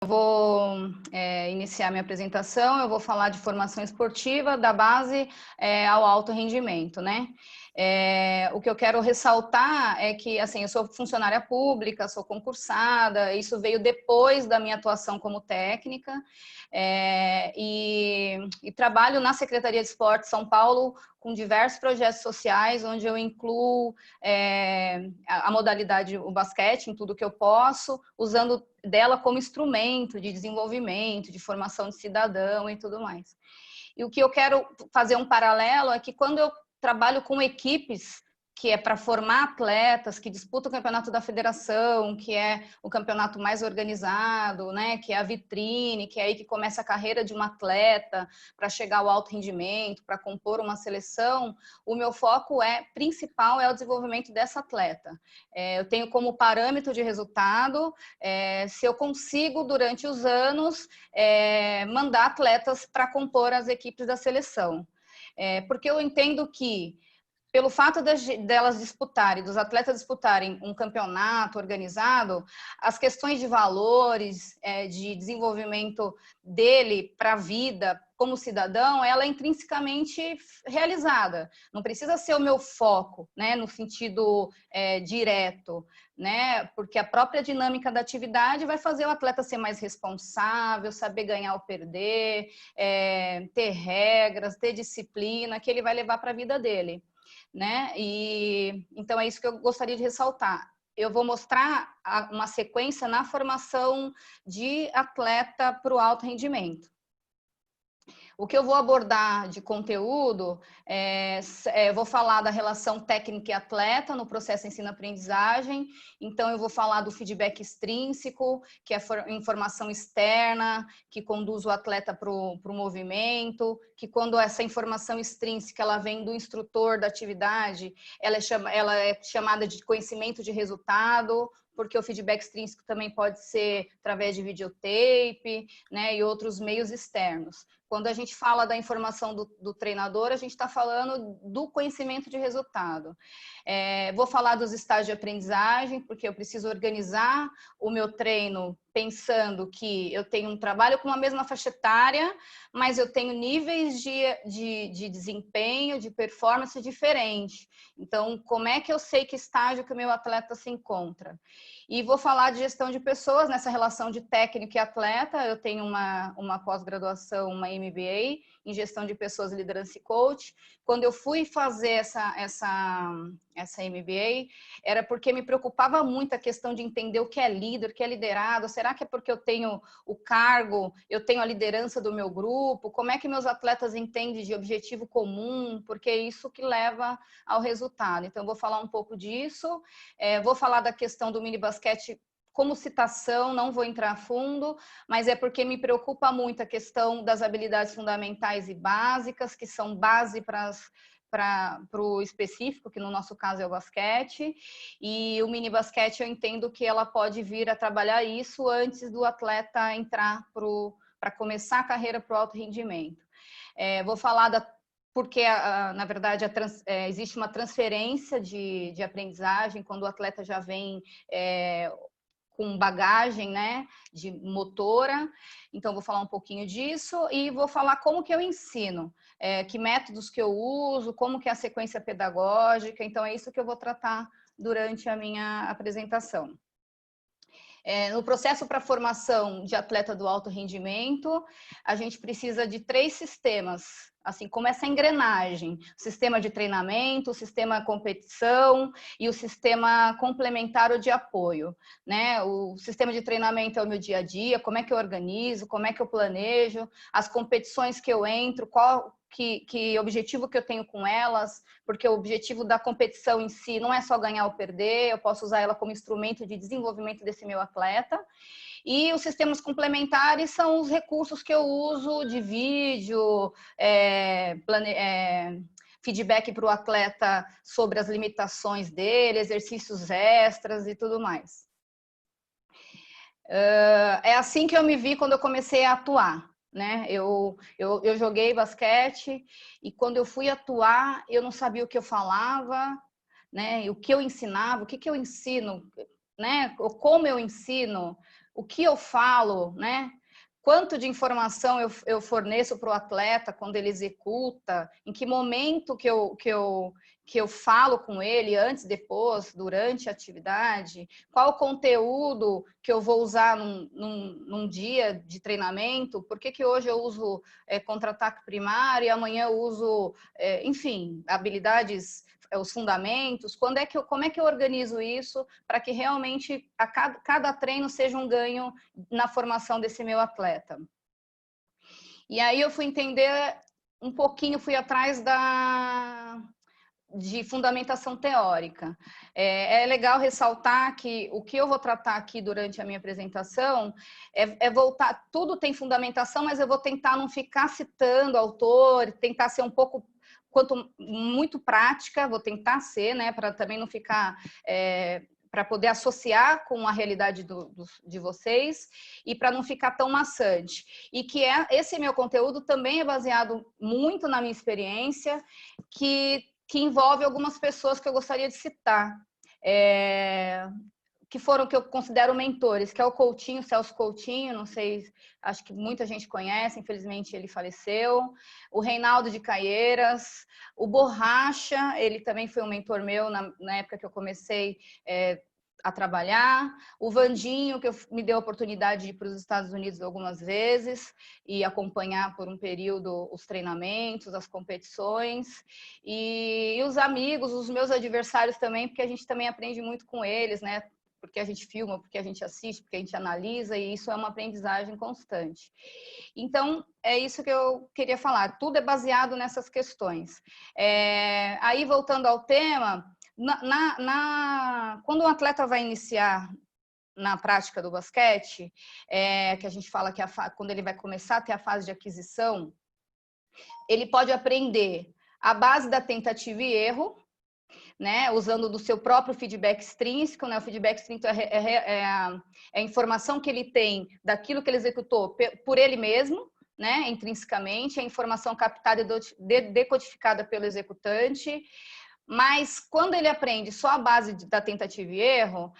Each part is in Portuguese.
Eu vou iniciar minha apresentação, eu vou falar de formação esportiva, da base ao alto rendimento, né? O que eu quero ressaltar é que, assim, eu sou funcionária pública, sou concursada, isso veio depois da minha atuação como técnica, e trabalho na Secretaria de Esporte de São Paulo com diversos projetos sociais, onde eu incluo a modalidade, o basquete, em tudo que eu posso, usando dela como instrumento de desenvolvimento, de formação de cidadão e tudo mais. E o que eu quero fazer um paralelo é que quando eu trabalho com equipes, que é para formar atletas, que disputam o campeonato da federação, que é o campeonato mais organizado, né, que é a vitrine, que é aí que começa a carreira de um atleta para chegar ao alto rendimento, para compor uma seleção, o meu foco principal é o desenvolvimento dessa atleta. Eu tenho como parâmetro de resultado se eu consigo, durante os anos, mandar atletas para compor as equipes da seleção. Porque eu entendo que pelo fato delas disputarem, dos atletas disputarem um campeonato organizado, as questões de valores, de desenvolvimento dele para a vida como cidadão, ela é intrinsecamente realizada. Não precisa ser o meu foco, né, no sentido direto, né, porque a própria dinâmica da atividade vai fazer o atleta ser mais responsável, saber ganhar ou perder, ter regras, ter disciplina, que ele vai levar para a vida dele. Né? E então é isso que eu gostaria de ressaltar. Eu vou mostrar uma sequência na formação de atleta para o alto rendimento. O que eu vou abordar de conteúdo, vou falar da relação técnica e atleta no processo ensino-aprendizagem, então eu vou falar do feedback extrínseco, que é a informação externa, que conduz o atleta para o movimento, que quando essa informação extrínseca ela vem do instrutor da atividade, ela é chamada de conhecimento de resultado, porque o feedback extrínseco também pode ser através de videotape, né, e outros meios externos. Quando a gente fala da informação do treinador, a gente está falando do conhecimento de resultado. Vou falar dos estágios de aprendizagem, porque eu preciso organizar o meu treino pensando que eu tenho um trabalho com a mesma faixa etária, mas eu tenho níveis de desempenho, de performance diferentes. Então, como é que eu sei que estágio que o meu atleta se encontra? E vou falar de gestão de pessoas, nessa relação de técnico e atleta. Eu tenho uma pós-graduação, uma MBA, em gestão de pessoas, liderança e coach. Quando eu fui fazer essa MBA, era porque me preocupava muito a questão de entender o que é líder, o que é liderado. Será que é porque eu tenho o cargo, eu tenho a liderança do meu grupo? Como é que meus atletas entendem de objetivo comum? Porque é isso que leva ao resultado. Então, eu vou falar um pouco disso. Vou falar da questão do mini basquete como citação, não vou entrar a fundo, mas é porque me preocupa muito a questão das habilidades fundamentais e básicas, que são base para o específico, que no nosso caso é o basquete, e o mini basquete eu entendo que ela pode vir a trabalhar isso antes do atleta entrar para começar a carreira para o alto rendimento. Vou falar porque, na verdade, existe uma transferência de aprendizagem quando o atleta já vem com bagagem, né, de motora. Então, vou falar um pouquinho disso e vou falar como que eu ensino, que métodos que eu uso, como que é a sequência pedagógica. Então, é isso que eu vou tratar durante a minha apresentação. No processo para a formação de atleta do alto rendimento, a gente precisa de 3 sistemas, assim como essa engrenagem: o sistema de treinamento, o sistema competição e o sistema complementar ou de apoio, né? O sistema de treinamento é o meu dia a dia, como é que eu organizo, como é que eu planejo, as competições que eu entro, qual que objetivo que eu tenho com elas, porque o objetivo da competição em si não é só ganhar ou perder, eu posso usar ela como instrumento de desenvolvimento desse meu atleta. E os sistemas complementares são os recursos que eu uso de vídeo, feedback para o atleta sobre as limitações dele, exercícios extras e tudo mais. É assim que eu me vi quando eu comecei a atuar. Né? Eu joguei basquete e quando eu fui atuar, eu não sabia o que eu falava, né? O que eu ensinava, o que eu ensino, né? Como eu ensino, o que eu falo, né? Quanto de informação eu forneço para o atleta quando ele executa, em que momento que eu falo com ele, antes, depois, durante a atividade, qual o conteúdo que eu vou usar num dia de treinamento, por que hoje eu uso contra-ataque primário e amanhã eu uso, enfim, habilidades, os fundamentos, como é que eu organizo isso para que realmente cada treino seja um ganho na formação desse meu atleta. E aí eu fui entender um pouquinho, fui atrás de fundamentação teórica. É legal ressaltar que o que eu vou tratar aqui durante a minha apresentação é voltar, tudo tem fundamentação, mas eu vou tentar não ficar citando autor, tentar ser um pouco, muito prática, vou tentar ser, né, para também não ficar... para poder associar com a realidade de vocês e para não ficar tão maçante. E que esse meu conteúdo também é baseado muito na minha experiência, que envolve algumas pessoas que eu gostaria de citar, que eu considero mentores, que é o Coutinho, Celso Coutinho, não sei, acho que muita gente conhece, infelizmente ele faleceu, o Reinaldo de Caieiras, o Borracha, ele também foi um mentor meu na época que eu comecei a trabalhar, o Vandinho, que me deu a oportunidade de ir para os Estados Unidos algumas vezes e acompanhar por um período os treinamentos, as competições, e os amigos, os meus adversários também, porque a gente também aprende muito com eles, né? Porque a gente filma, porque a gente assiste, porque a gente analisa, e isso é uma aprendizagem constante. Então, é isso que eu queria falar, tudo é baseado nessas questões. Aí, voltando ao tema, quando um atleta vai iniciar na prática do basquete, que a gente fala que quando ele vai começar a ter a fase de aquisição, ele pode aprender a base da tentativa e erro, né, usando do seu próprio feedback extrínseco, né? O feedback extrínseco é a informação que ele tem daquilo que ele executou por ele mesmo, né, intrinsecamente, a informação captada e decodificada pelo executante. Mas quando ele aprende só a base da tentativa e erro,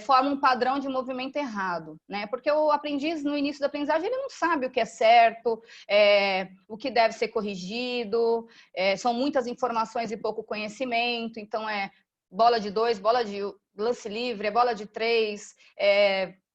forma um padrão de movimento errado, né? Porque o aprendiz, no início da aprendizagem, ele não sabe o que é certo, o que deve ser corrigido, são muitas informações e pouco conhecimento, então bola de 2, bola de lance livre, bola de 3,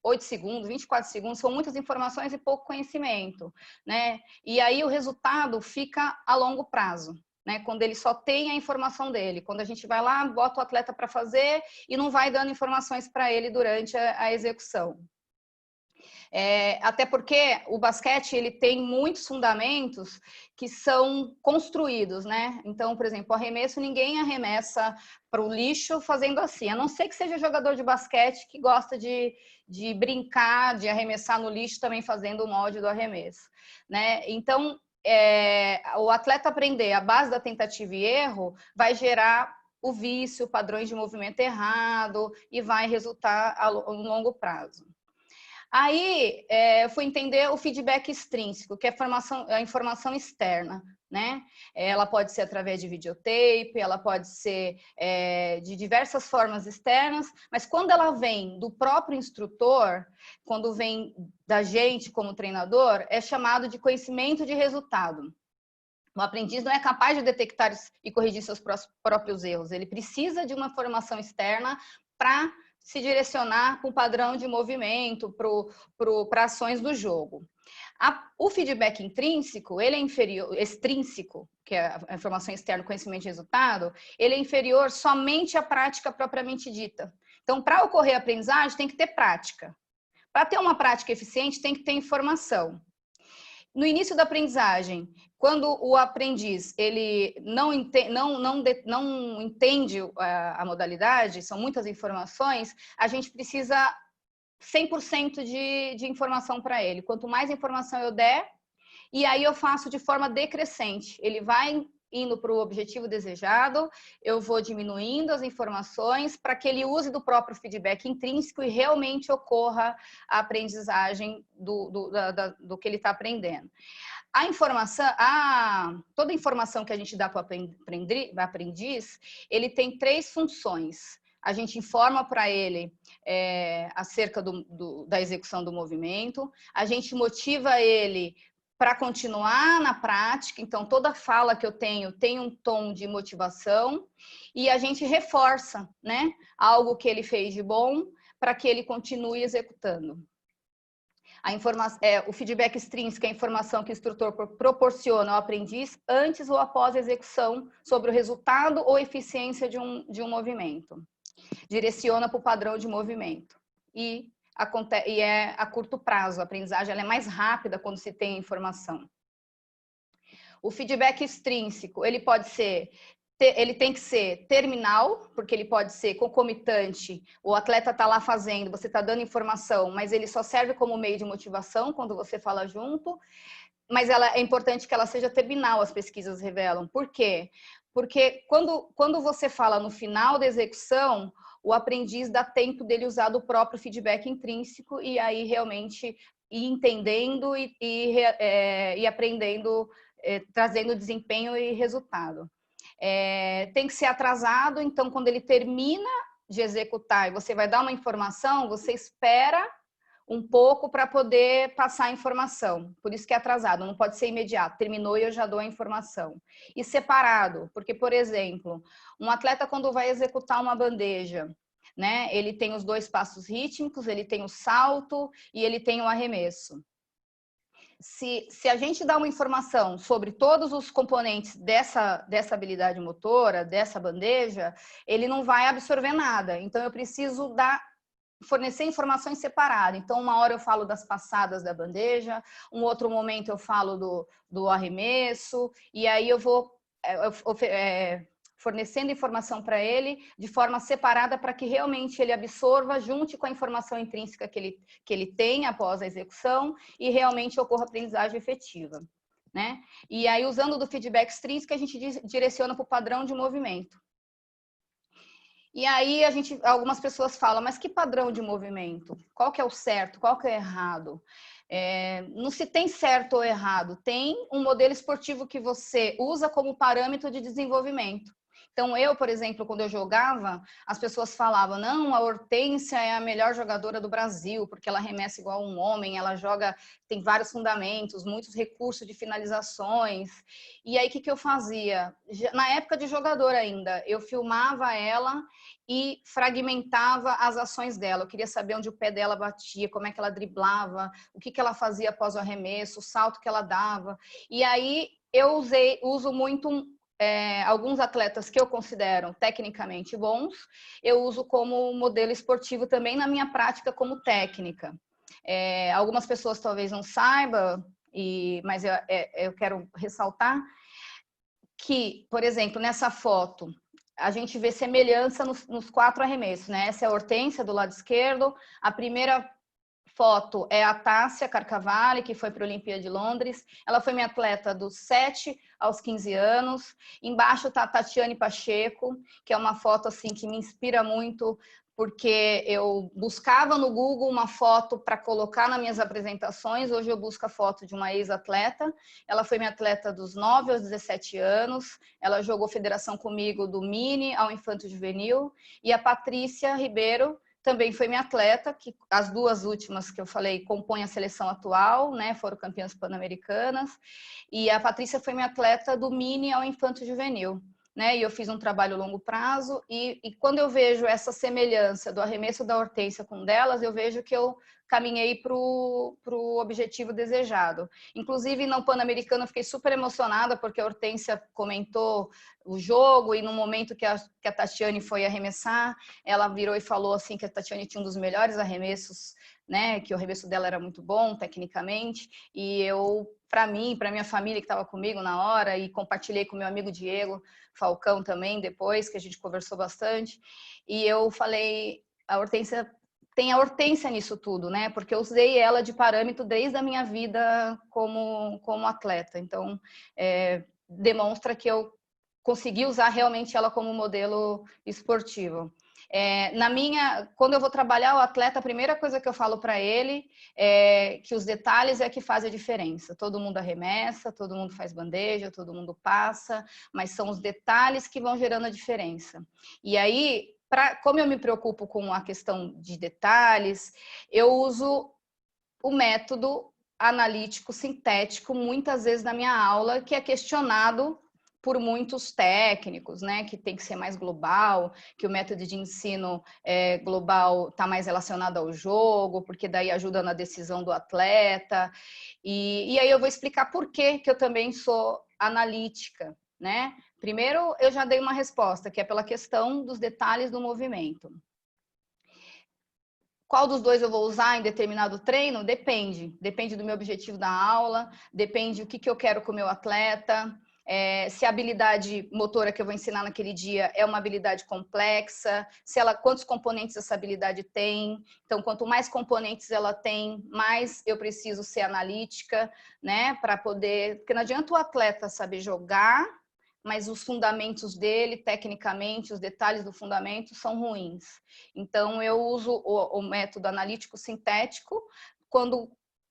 8 segundos, 24 segundos, são muitas informações e pouco conhecimento, né? E aí o resultado fica a longo prazo, né, quando ele só tem a informação dele, quando a gente vai lá, bota o atleta para fazer e não vai dando informações para ele durante a execução. Até porque o basquete ele tem muitos fundamentos que são construídos, né? Então, por exemplo, o arremesso, ninguém arremessa para o lixo fazendo assim, a não ser que seja jogador de basquete que gosta de brincar, de arremessar no lixo também fazendo o molde do arremesso, né? Então, o atleta aprender a base da tentativa e erro vai gerar o vício, padrões de movimento errado e vai resultar a longo prazo. Aí, eu fui entender o feedback extrínseco, que é a informação externa, né? Ela pode ser através de videotape, ela pode ser de diversas formas externas, mas quando ela vem do próprio instrutor, quando vem da gente como treinador, é chamado de conhecimento de resultado. O aprendiz não é capaz de detectar e corrigir seus próprios erros, ele precisa de uma formação externa para se direcionar com o padrão de movimento para ações do jogo. O feedback intrínseco, ele é inferior, extrínseco, que é a informação externa, conhecimento de resultado, ele é inferior somente à prática propriamente dita. Então, para ocorrer a aprendizagem, tem que ter prática. Para ter uma prática eficiente, tem que ter informação. No início da aprendizagem, quando o aprendiz ele não entende a modalidade, são muitas informações, a gente precisa 100% de informação para ele. Quanto mais informação eu der, e aí eu faço de forma decrescente. Ele vai indo para o objetivo desejado, eu vou diminuindo as informações para que ele use do próprio feedback intrínseco e realmente ocorra a aprendizagem do que ele está aprendendo. A informação, toda a informação que a gente dá para o aprendiz, ele tem 3 funções. a gente informa para ele acerca da execução do movimento, a gente motiva ele para continuar na prática, então toda fala que eu tenho tem um tom de motivação, e a gente reforça, né, algo que ele fez de bom para que ele continue executando. O feedback extrínseco é a informação que o instrutor proporciona ao aprendiz antes ou após a execução sobre o resultado ou eficiência de um movimento. Direciona para o padrão de movimento. E é a curto prazo, a aprendizagem ela é mais rápida quando se tem informação. O feedback extrínseco, ele tem que ser terminal, porque ele pode ser concomitante, o atleta está lá fazendo, você está dando informação, mas ele só serve como meio de motivação quando você fala junto, mas é importante que ela seja terminal, as pesquisas revelam. Por quê? Porque quando você fala no final da execução, o aprendiz dá tempo dele usar do próprio feedback intrínseco e aí realmente ir entendendo e aprendendo, trazendo desempenho e resultado. Tem que ser atrasado, então quando ele termina de executar e você vai dar uma informação, você espera um pouco para poder passar a informação. Por isso que é atrasado, não pode ser imediato. Terminou e eu já dou a informação. E separado, porque, por exemplo, um atleta quando vai executar uma bandeja, né, ele tem os 2 passos rítmicos, ele tem o salto e ele tem o arremesso. Se a gente dá uma informação sobre todos os componentes dessa habilidade motora, dessa bandeja, ele não vai absorver nada. Então, eu preciso fornecer informações separadas. Então, uma hora eu falo das passadas da bandeja, um outro momento eu falo do arremesso, e aí eu vou fornecendo informação para ele de forma separada para que realmente ele absorva junto com a informação intrínseca que ele tem após a execução e realmente ocorra aprendizagem efetiva, né? E aí, usando do feedback extrínseco, a gente direciona para o padrão de movimento. E aí algumas pessoas falam, mas que padrão de movimento? Qual que é o certo? Qual que é o errado? Não se tem certo ou errado, tem um modelo esportivo que você usa como parâmetro de desenvolvimento. Então, por exemplo, quando eu jogava, as pessoas falavam, não, a Hortência é a melhor jogadora do Brasil, porque ela arremessa igual um homem, ela joga, tem vários fundamentos, muitos recursos de finalizações. E aí, o que eu fazia? Na época de jogador ainda, eu filmava ela e fragmentava as ações dela. Eu queria saber onde o pé dela batia, como é que ela driblava, o que ela fazia após o arremesso, o salto que ela dava. E aí, eu uso muito... alguns atletas que eu considero tecnicamente bons, eu uso como modelo esportivo também na minha prática como técnica. Algumas pessoas talvez não saibam, mas eu quero ressaltar que, por exemplo, nessa foto, a gente vê semelhança nos 4 arremessos, né? Essa é a Hortência do lado esquerdo, a primeira foto é a Tássia Carcavale, que foi para a Olimpíada de Londres. Ela foi minha atleta dos 7 aos 15 anos. Embaixo está a Tatiane Pacheco, que é uma foto assim que me inspira muito, porque eu buscava no Google uma foto para colocar nas minhas apresentações. Hoje eu busco a foto de uma ex-atleta. Ela foi minha atleta dos 9 aos 17 anos. Ela jogou federação comigo do mini ao infanto juvenil. E a Patrícia Ribeiro também foi minha atleta, que as 2 últimas que eu falei compõem a seleção atual, né? Foram campeãs pan-americanas. E a Patrícia foi minha atleta do mini ao infanto juvenil, né? E eu fiz um trabalho a longo prazo. E quando eu vejo essa semelhança do arremesso da Hortência com delas, eu vejo que eu caminhei para o objetivo desejado. Inclusive, no Pan-Americano, eu fiquei super emocionada, porque a Hortência comentou o jogo, e no momento que a Tatiane foi arremessar, ela virou e falou assim que a Tatiane tinha um dos melhores arremessos, né, que o arremesso dela era muito bom, tecnicamente, e eu, para mim, para minha família que estava comigo na hora, e compartilhei com meu amigo Diego Falcão também, depois, que a gente conversou bastante, e eu falei, a Hortência... Tem a Hortência nisso tudo, né? Porque eu usei ela de parâmetro desde a minha vida como atleta. Então, demonstra que eu consegui usar realmente ela como modelo esportivo. Quando eu vou trabalhar o atleta, a primeira coisa que eu falo para ele é que os detalhes é que fazem a diferença. Todo mundo arremessa, todo mundo faz bandeja, todo mundo passa, mas são os detalhes que vão gerando a diferença. E aí, como eu me preocupo com a questão de detalhes, eu uso o método analítico sintético muitas vezes na minha aula, que é questionado por muitos técnicos, né, que tem que ser mais global, que o método de ensino global está mais relacionado ao jogo, porque daí ajuda na decisão do atleta. E aí eu vou explicar por que eu também sou analítica, né? Primeiro, eu já dei uma resposta, que é pela questão dos detalhes do movimento. Qual dos dois eu vou usar em determinado treino? Depende. Depende do meu objetivo da aula, depende o que eu quero com o meu atleta, se a habilidade motora que eu vou ensinar naquele dia é uma habilidade complexa, quantos componentes essa habilidade tem. Então, quanto mais componentes ela tem, mais eu preciso ser analítica, né? Para poder... Porque não adianta o atleta saber jogar, mas os fundamentos dele, tecnicamente, os detalhes do fundamento são ruins. Então, eu uso o método analítico sintético quando,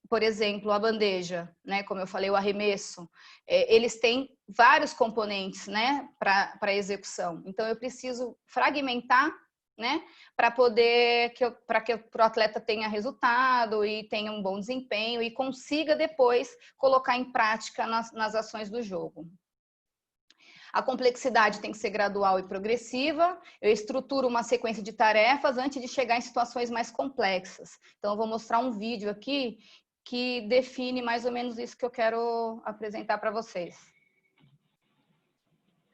por exemplo, a bandeja, né, como eu falei, o arremesso, eles têm vários componentes, né, para execução. Então, eu preciso fragmentar, né, para poder que o atleta tenha resultado e tenha um bom desempenho e consiga depois colocar em prática nas ações do jogo. A complexidade tem que ser gradual e progressiva. Eu estruturo uma sequência de tarefas antes de chegar em situações mais complexas. Então, eu vou mostrar um vídeo aqui que define mais ou menos isso que eu quero apresentar para vocês.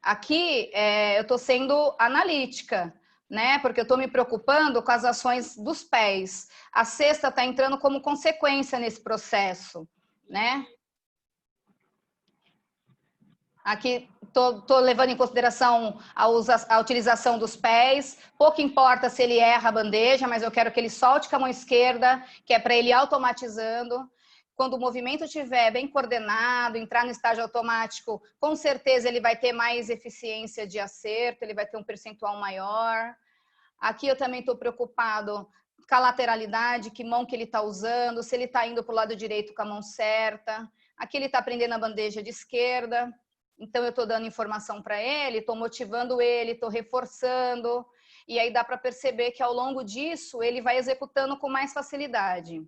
Aqui, eu estou sendo analítica, né? Porque eu estou me preocupando com as ações dos pés. A cesta está entrando como consequência nesse processo, né? Aqui estou levando em consideração a utilização dos pés. Pouco importa se ele erra a bandeja, mas eu quero que ele solte com a mão esquerda, que é para ele ir automatizando. Quando o movimento estiver bem coordenado, entrar no estágio automático, com certeza ele vai ter mais eficiência de acerto, ele vai ter um percentual maior. Aqui eu também estou preocupado com a lateralidade, que mão que ele está usando, se ele está indo para o lado direito com a mão certa. Aqui ele está aprendendo a bandeja de esquerda. Então, eu estou dando informação para ele, estou motivando ele, estou reforçando. E aí dá para perceber que ao longo disso, ele vai executando com mais facilidade.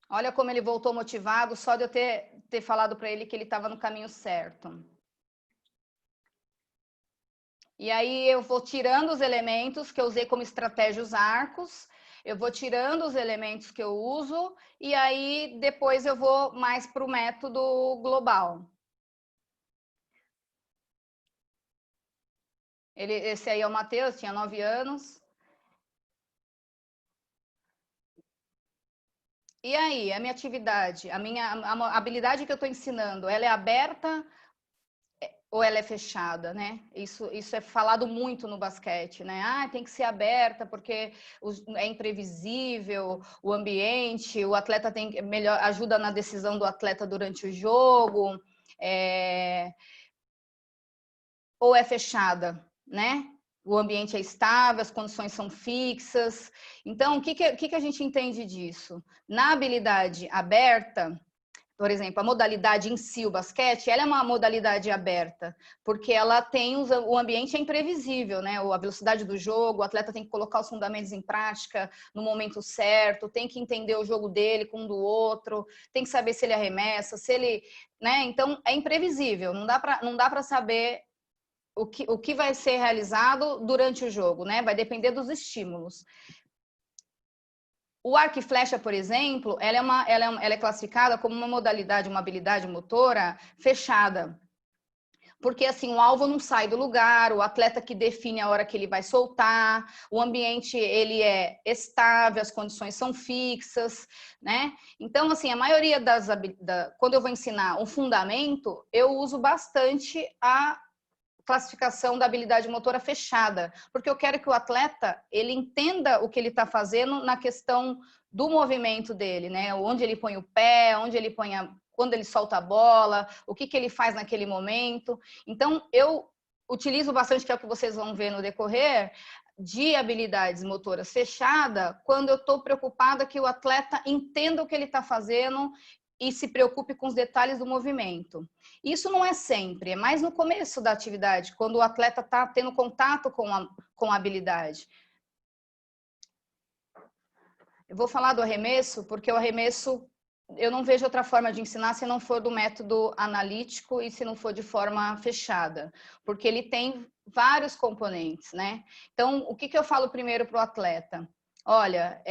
Olha como ele voltou motivado, só de eu ter falado para ele que ele estava no caminho certo. E aí eu vou tirando os elementos que eu usei como estratégia os arcos, eu vou tirando os elementos que eu uso e aí depois eu vou mais para o método global. Esse aí é o Matheus, tinha 9 anos. E aí, a minha atividade, a habilidade que eu estou ensinando, ela é aberta ou ela é fechada, né? Isso é falado muito no basquete, né? Ah, tem que ser aberta porque é imprevisível o ambiente, o atleta tem melhor ajuda na decisão do atleta durante o jogo, ou é fechada, né? O ambiente é estável, as condições são fixas. Então, o que a gente entende disso? Na habilidade aberta, por exemplo, a modalidade em si, o basquete, ela é uma modalidade aberta, porque ela tem o ambiente é imprevisível, né? A velocidade do jogo, o atleta tem que colocar os fundamentos em prática no momento certo, tem que entender o jogo dele com o do outro, tem que saber se ele arremessa, se ele, né? Então é imprevisível, não dá para saber o que vai ser realizado durante o jogo, né? Vai depender dos estímulos. O arco e flecha, por exemplo, ela é classificada como uma modalidade, uma habilidade motora fechada. Porque assim, o alvo não sai do lugar, o atleta que define a hora que ele vai soltar, o ambiente ele é estável, as condições são fixas, né? Então, assim, a maioria quando eu vou ensinar um fundamento, eu uso bastante a classificação da habilidade motora fechada, porque eu quero que o atleta ele entenda o que ele está fazendo na questão do movimento dele, né? Onde ele põe o pé, onde ele põe quando ele solta a bola, o que ele faz naquele momento. Então, eu utilizo bastante, que é o que vocês vão ver no decorrer, de habilidades motoras fechada, quando eu estou preocupada que o atleta entenda o que ele está fazendo e se preocupe com os detalhes do movimento. Isso não é sempre, é mais no começo da atividade, quando o atleta está tendo contato com a habilidade. Eu vou falar do arremesso, porque o arremesso, eu não vejo outra forma de ensinar se não for do método analítico e se não for de forma fechada, porque ele tem vários componentes, né? Então, o que eu falo primeiro para o atleta? Olha,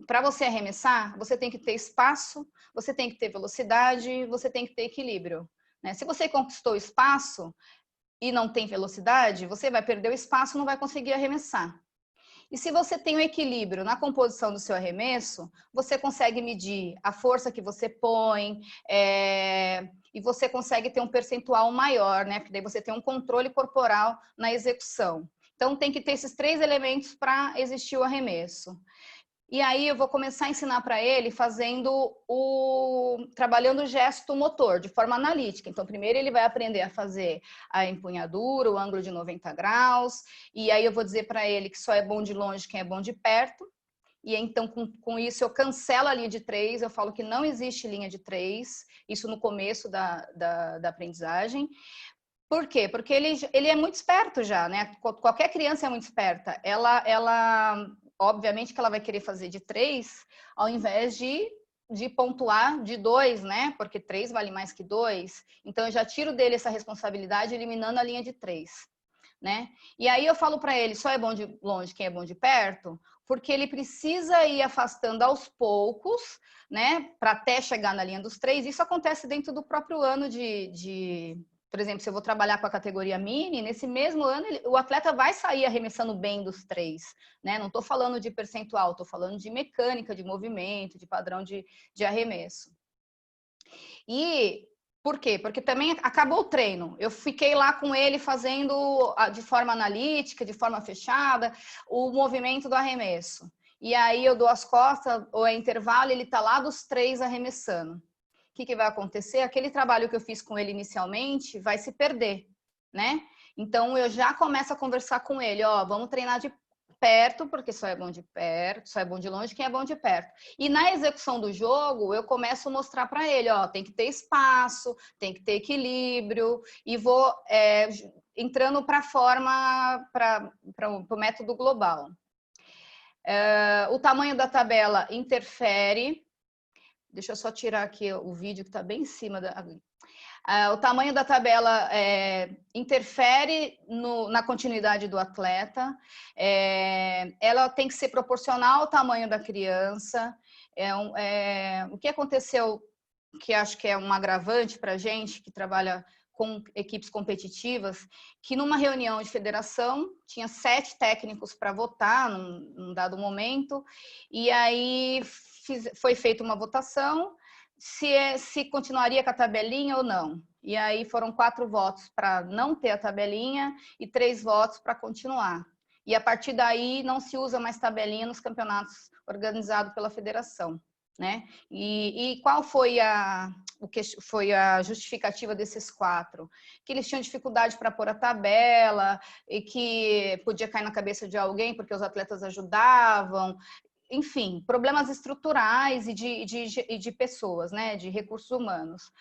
para você arremessar, você tem que ter espaço, você tem que ter velocidade, você tem que ter equilíbrio, né? Se você conquistou espaço e não tem velocidade, você vai perder o espaço e não vai conseguir arremessar. E se você tem um equilíbrio na composição do seu arremesso, você consegue medir a força que você põe, e você consegue ter um percentual maior, né? Porque daí você tem um controle corporal na execução. Então, tem que ter esses 3 elementos para existir o arremesso. E aí eu vou começar a ensinar para ele trabalhando o gesto motor, de forma analítica. Então, primeiro ele vai aprender a fazer a empunhadura, o ângulo de 90 graus, e aí eu vou dizer para ele que só é bom de longe quem é bom de perto. E então, com isso, eu cancelo a linha de 3, eu falo que não existe linha de 3, isso no começo da aprendizagem. Por quê? Porque ele é muito esperto já, né? Qualquer criança é muito esperta. Ela obviamente que ela vai querer fazer de 3, ao invés de pontuar de 2, né? Porque 3 vale mais que 2. Então, eu já tiro dele essa responsabilidade, eliminando a linha de 3, né? E aí eu falo para ele, só é bom de longe quem é bom de perto, porque ele precisa ir afastando aos poucos, né? Para até chegar na linha dos 3. Isso acontece dentro do próprio ano por exemplo, se eu vou trabalhar com a categoria mini, nesse mesmo ano o atleta vai sair arremessando bem dos 3, né? Não estou falando de percentual, estou falando de mecânica, de movimento, de padrão de arremesso. E por quê? Porque também acabou o treino. Eu fiquei lá com ele fazendo de forma analítica, de forma fechada, o movimento do arremesso. E aí eu dou as costas, ou é intervalo, ele está lá dos 3 arremessando. O que vai acontecer? Aquele trabalho que eu fiz com ele inicialmente vai se perder, né? Então, eu já começo a conversar com ele, ó, vamos treinar de perto, porque só é bom de perto, só é bom de longe quem é bom de perto. E na execução do jogo, eu começo a mostrar para ele, ó, tem que ter espaço, tem que ter equilíbrio, e vou entrando para a forma, para o método global. O tamanho da tabela interfere. Deixa eu só tirar aqui o vídeo que está bem em cima. O tamanho da tabela interfere na continuidade do atleta. Ela tem que ser proporcional ao tamanho da criança. O que aconteceu, que acho que é um agravante para a gente que trabalha com equipes competitivas, que numa reunião de federação tinha 7 técnicos para votar num dado momento, e aí foi feita uma votação se continuaria com a tabelinha ou não. E aí foram 4 votos para não ter a tabelinha e 3 votos para continuar. E a partir daí não se usa mais tabelinha nos campeonatos organizados pela federação, né? E qual foi a justificativa desses 4? Que eles tinham dificuldade para pôr a tabela e que podia cair na cabeça de alguém porque os atletas ajudavam. Enfim, problemas estruturais e de pessoas, né, de recursos humanos.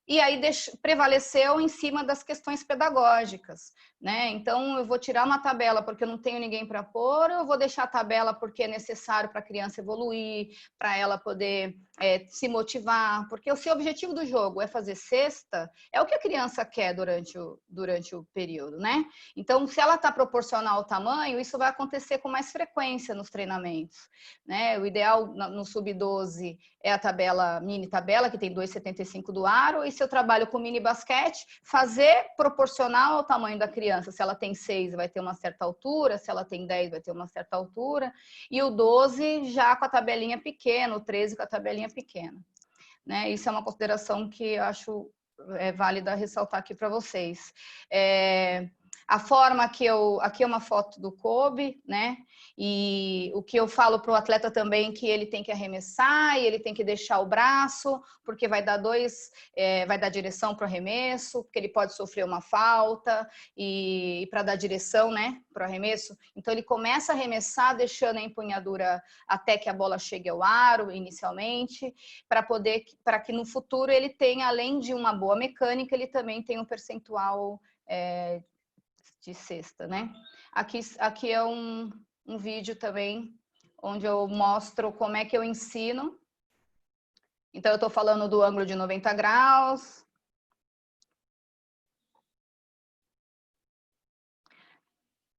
E aí prevaleceu em cima das questões pedagógicas, né? Então, eu vou tirar uma tabela porque eu não tenho ninguém para pôr, ou eu vou deixar a tabela porque é necessário para a criança evoluir, para ela poder se motivar, porque o seu objetivo do jogo é fazer cesta, é o que a criança quer durante o período, né? Então, se ela está proporcional ao tamanho, isso vai acontecer com mais frequência nos treinamentos, né? O ideal no sub-12 é a tabela, mini tabela, que tem 2,75 do aro, e se eu trabalho com mini basquete, fazer proporcional ao tamanho da criança. Se ela tem 6, vai ter uma certa altura, se ela tem 10, vai ter uma certa altura, e o 12 já com a tabelinha pequena, o 13 com a tabelinha pequena, né? Isso é uma consideração que eu acho válida ressaltar aqui para vocês. A forma que aqui é uma foto do Kobe, né? E o que eu falo para o atleta também que ele tem que arremessar e ele tem que deixar o braço, porque vai dar vai dar direção para o arremesso, porque ele pode sofrer uma falta e para dar direção, né, para o arremesso. Então ele começa a arremessar deixando a empunhadura até que a bola chegue ao aro inicialmente, para que no futuro ele tenha, além de uma boa mecânica, ele também tenha um percentual de cesta, né? Aqui é um vídeo também onde eu mostro como é que eu ensino. Então eu estou falando do ângulo de 90 graus.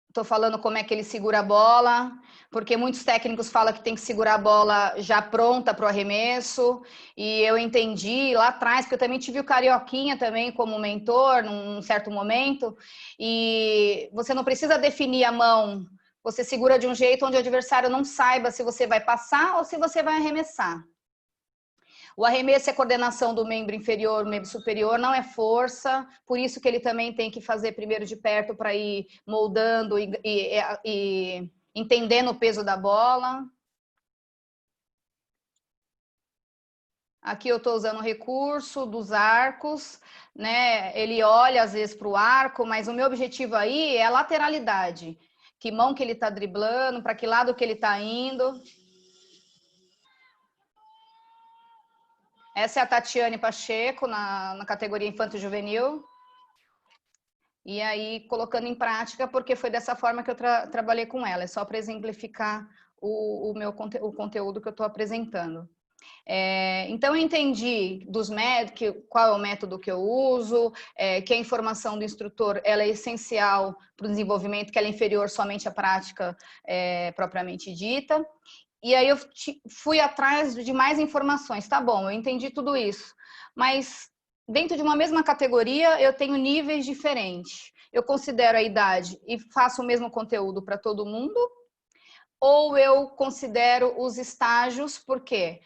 Estou falando como é que ele segura a bola, porque muitos técnicos falam que tem que segurar a bola já pronta para o arremesso, e eu entendi lá atrás, porque eu também tive o Carioquinha também como mentor num certo momento, e você não precisa definir a mão, você segura de um jeito onde o adversário não saiba se você vai passar ou se você vai arremessar. O arremesso é coordenação do membro inferior, membro superior, não é força, por isso que ele também tem que fazer primeiro de perto para ir moldando e entendendo o peso da bola. Aqui eu estou usando o recurso dos arcos, né? Ele olha às vezes para o arco, mas o meu objetivo aí é a lateralidade. Que mão que ele está driblando, para que lado que ele está indo. Essa é a Tatiane Pacheco, na categoria Infanto-Juvenil. E aí, colocando em prática, porque foi dessa forma que eu trabalhei com ela. É só para exemplificar o conteúdo que eu estou apresentando. Então, eu entendi dos métodos, qual é o método que eu uso, que a informação do instrutor ela é essencial para o desenvolvimento, que ela é inferior somente à prática propriamente dita. E aí eu fui atrás de mais informações. Tá bom, eu entendi tudo isso, mas dentro de uma mesma categoria eu tenho níveis diferentes. Eu considero a idade e faço o mesmo conteúdo para todo mundo? Ou eu considero os estágios, porque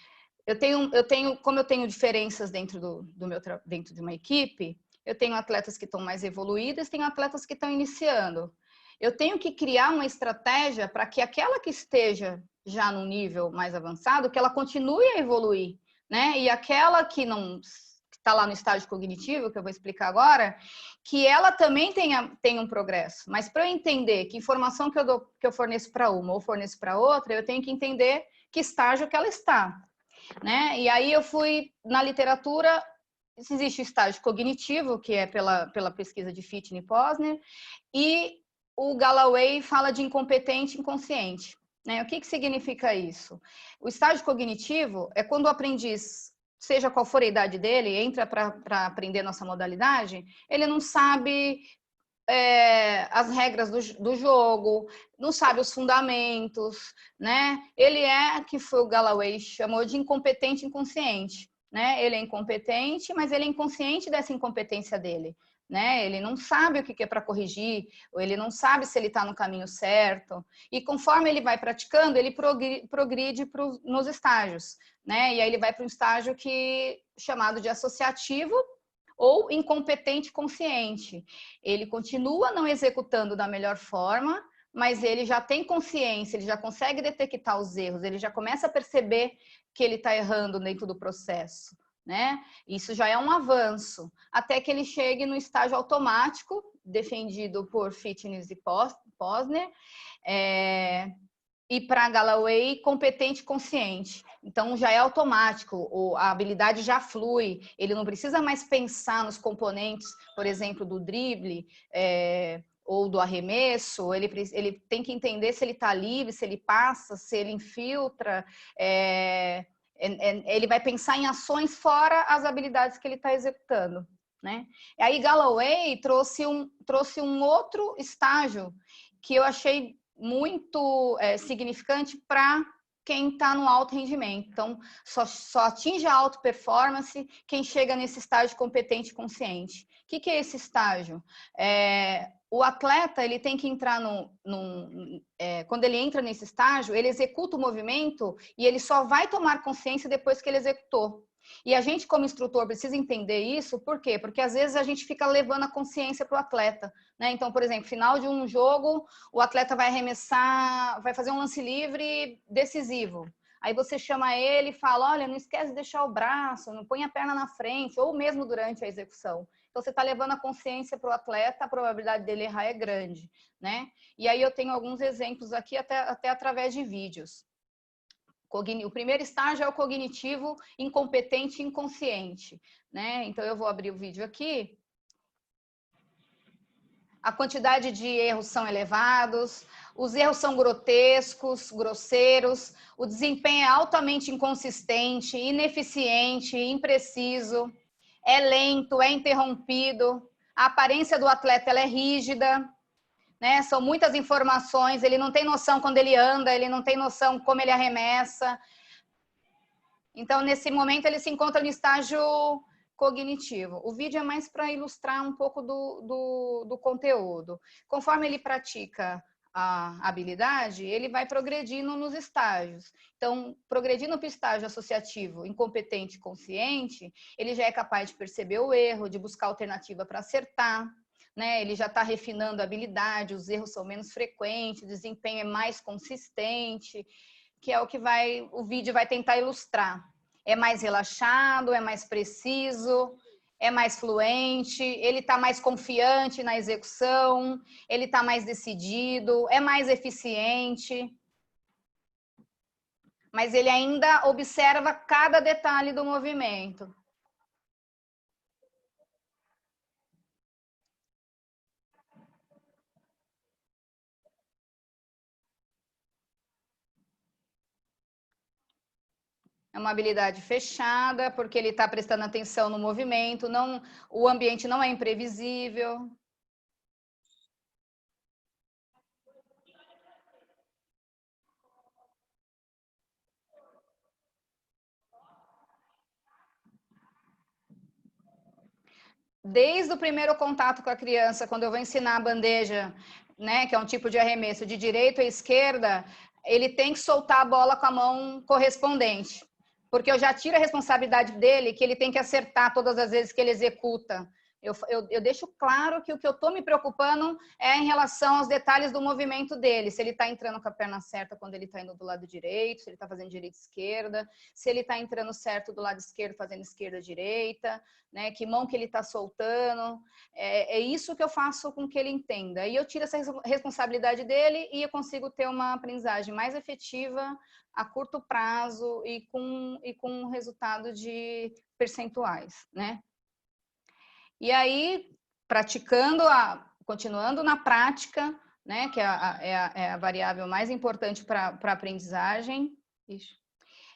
como eu tenho diferenças dentro dentro de uma equipe, eu tenho atletas que estão mais evoluídas, tenho atletas que estão iniciando. Eu tenho que criar uma estratégia para que aquela que esteja já no nível mais avançado, que ela continue a evoluir, né? E aquela que não está lá no estágio cognitivo, que eu vou explicar agora, que ela também tenha um progresso. Mas para eu entender que informação que eu forneço para uma ou forneço para outra, eu tenho que entender que estágio que ela está, né? E aí eu fui na literatura. Existe o estágio cognitivo, que é pela pesquisa de Fitton e Posner, e o Galloway fala de incompetente inconsciente, né? O que significa isso? O estágio cognitivo é quando o aprendiz, seja qual for a idade dele, entra para aprender nossa modalidade, ele não sabe as regras do jogo, não sabe os fundamentos, né? Ele que foi o Galloway chamou de incompetente inconsciente, né? Ele é incompetente, mas ele é inconsciente dessa incompetência dele, né? Ele não sabe o que é para corrigir, ou ele não sabe se ele está no caminho certo. E conforme ele vai praticando, ele progride nos estágios, né? E aí ele vai para um estágio chamado de associativo, ou incompetente consciente. Ele continua não executando da melhor forma, mas ele já tem consciência, ele já consegue detectar os erros, ele já começa a perceber que ele está errando dentro do processo, né? Isso já é um avanço, até que ele chegue no estágio automático, defendido por Fitness e Posner, e para Galloway, competente consciente. Então, já é automático, a habilidade já flui, ele não precisa mais pensar nos componentes, por exemplo, do drible, ou do arremesso, ele tem que entender se ele está livre, se ele passa, se ele infiltra, ele vai pensar em ações fora as habilidades que ele está executando, né? E aí Galloway trouxe um outro estágio que eu achei muito significante para quem está no alto rendimento. Então, só atinge a alta performance quem chega nesse estágio competente e consciente. O que é esse estágio? O atleta ele tem que entrar quando ele entra nesse estágio, ele executa o movimento e ele só vai tomar consciência depois que ele executou. E a gente, como instrutor, precisa entender isso, por quê? Porque às vezes a gente fica levando a consciência para o atleta, né? Então, por exemplo, final de um jogo, o atleta vai arremessar, vai fazer um lance livre decisivo. Aí você chama ele e fala, olha, não esquece de deixar o braço, não põe a perna na frente, ou mesmo durante a execução. Então, você está levando a consciência para o atleta, a probabilidade dele errar é grande, né? E aí eu tenho alguns exemplos aqui, até através de vídeos. O primeiro estágio é o cognitivo incompetente e inconsciente, né? Então, eu vou abrir o vídeo aqui. A quantidade de erros são elevados, os erros são grotescos, grosseiros, o desempenho é altamente inconsistente, ineficiente, impreciso, é lento, é interrompido, a aparência do atleta ela é rígida, né? São muitas informações, ele não tem noção quando ele anda, ele não tem noção como ele arremessa. Então, nesse momento, ele se encontra no estágio cognitivo. O vídeo é mais para ilustrar um pouco do conteúdo. Conforme ele pratica a habilidade, ele vai progredindo nos estágios. Então, progredindo para o estágio associativo, incompetente, consciente, ele já é capaz de perceber o erro, de buscar alternativa para acertar, né? Ele já está refinando a habilidade, os erros são menos frequentes, o desempenho é mais consistente, que é o que o vídeo vai tentar ilustrar. É mais relaxado, é mais preciso, é mais fluente, ele está mais confiante na execução, ele está mais decidido, é mais eficiente. Mas ele ainda observa cada detalhe do movimento. É uma habilidade fechada, porque ele está prestando atenção no movimento, não, o ambiente não é imprevisível. Desde o primeiro contato com a criança, quando eu vou ensinar a bandeja, né, que é um tipo de arremesso de direita à esquerda, ele tem que soltar a bola com a mão correspondente, porque eu já tiro a responsabilidade dele, que ele tem que acertar todas as vezes que ele executa. Eu deixo claro que o que eu estou me preocupando é em relação aos detalhes do movimento dele. Se ele está entrando com a perna certa quando ele está indo do lado direito, se ele está fazendo direita e esquerda, se ele está entrando certo do lado esquerdo, fazendo esquerda-direita, né? Que mão que ele está soltando. É isso que eu faço com que ele entenda. E eu tiro essa responsabilidade dele e eu consigo ter uma aprendizagem mais efetiva a curto prazo e com resultado de percentuais, né? E aí, continuando na prática, né, que é a variável mais importante para a aprendizagem,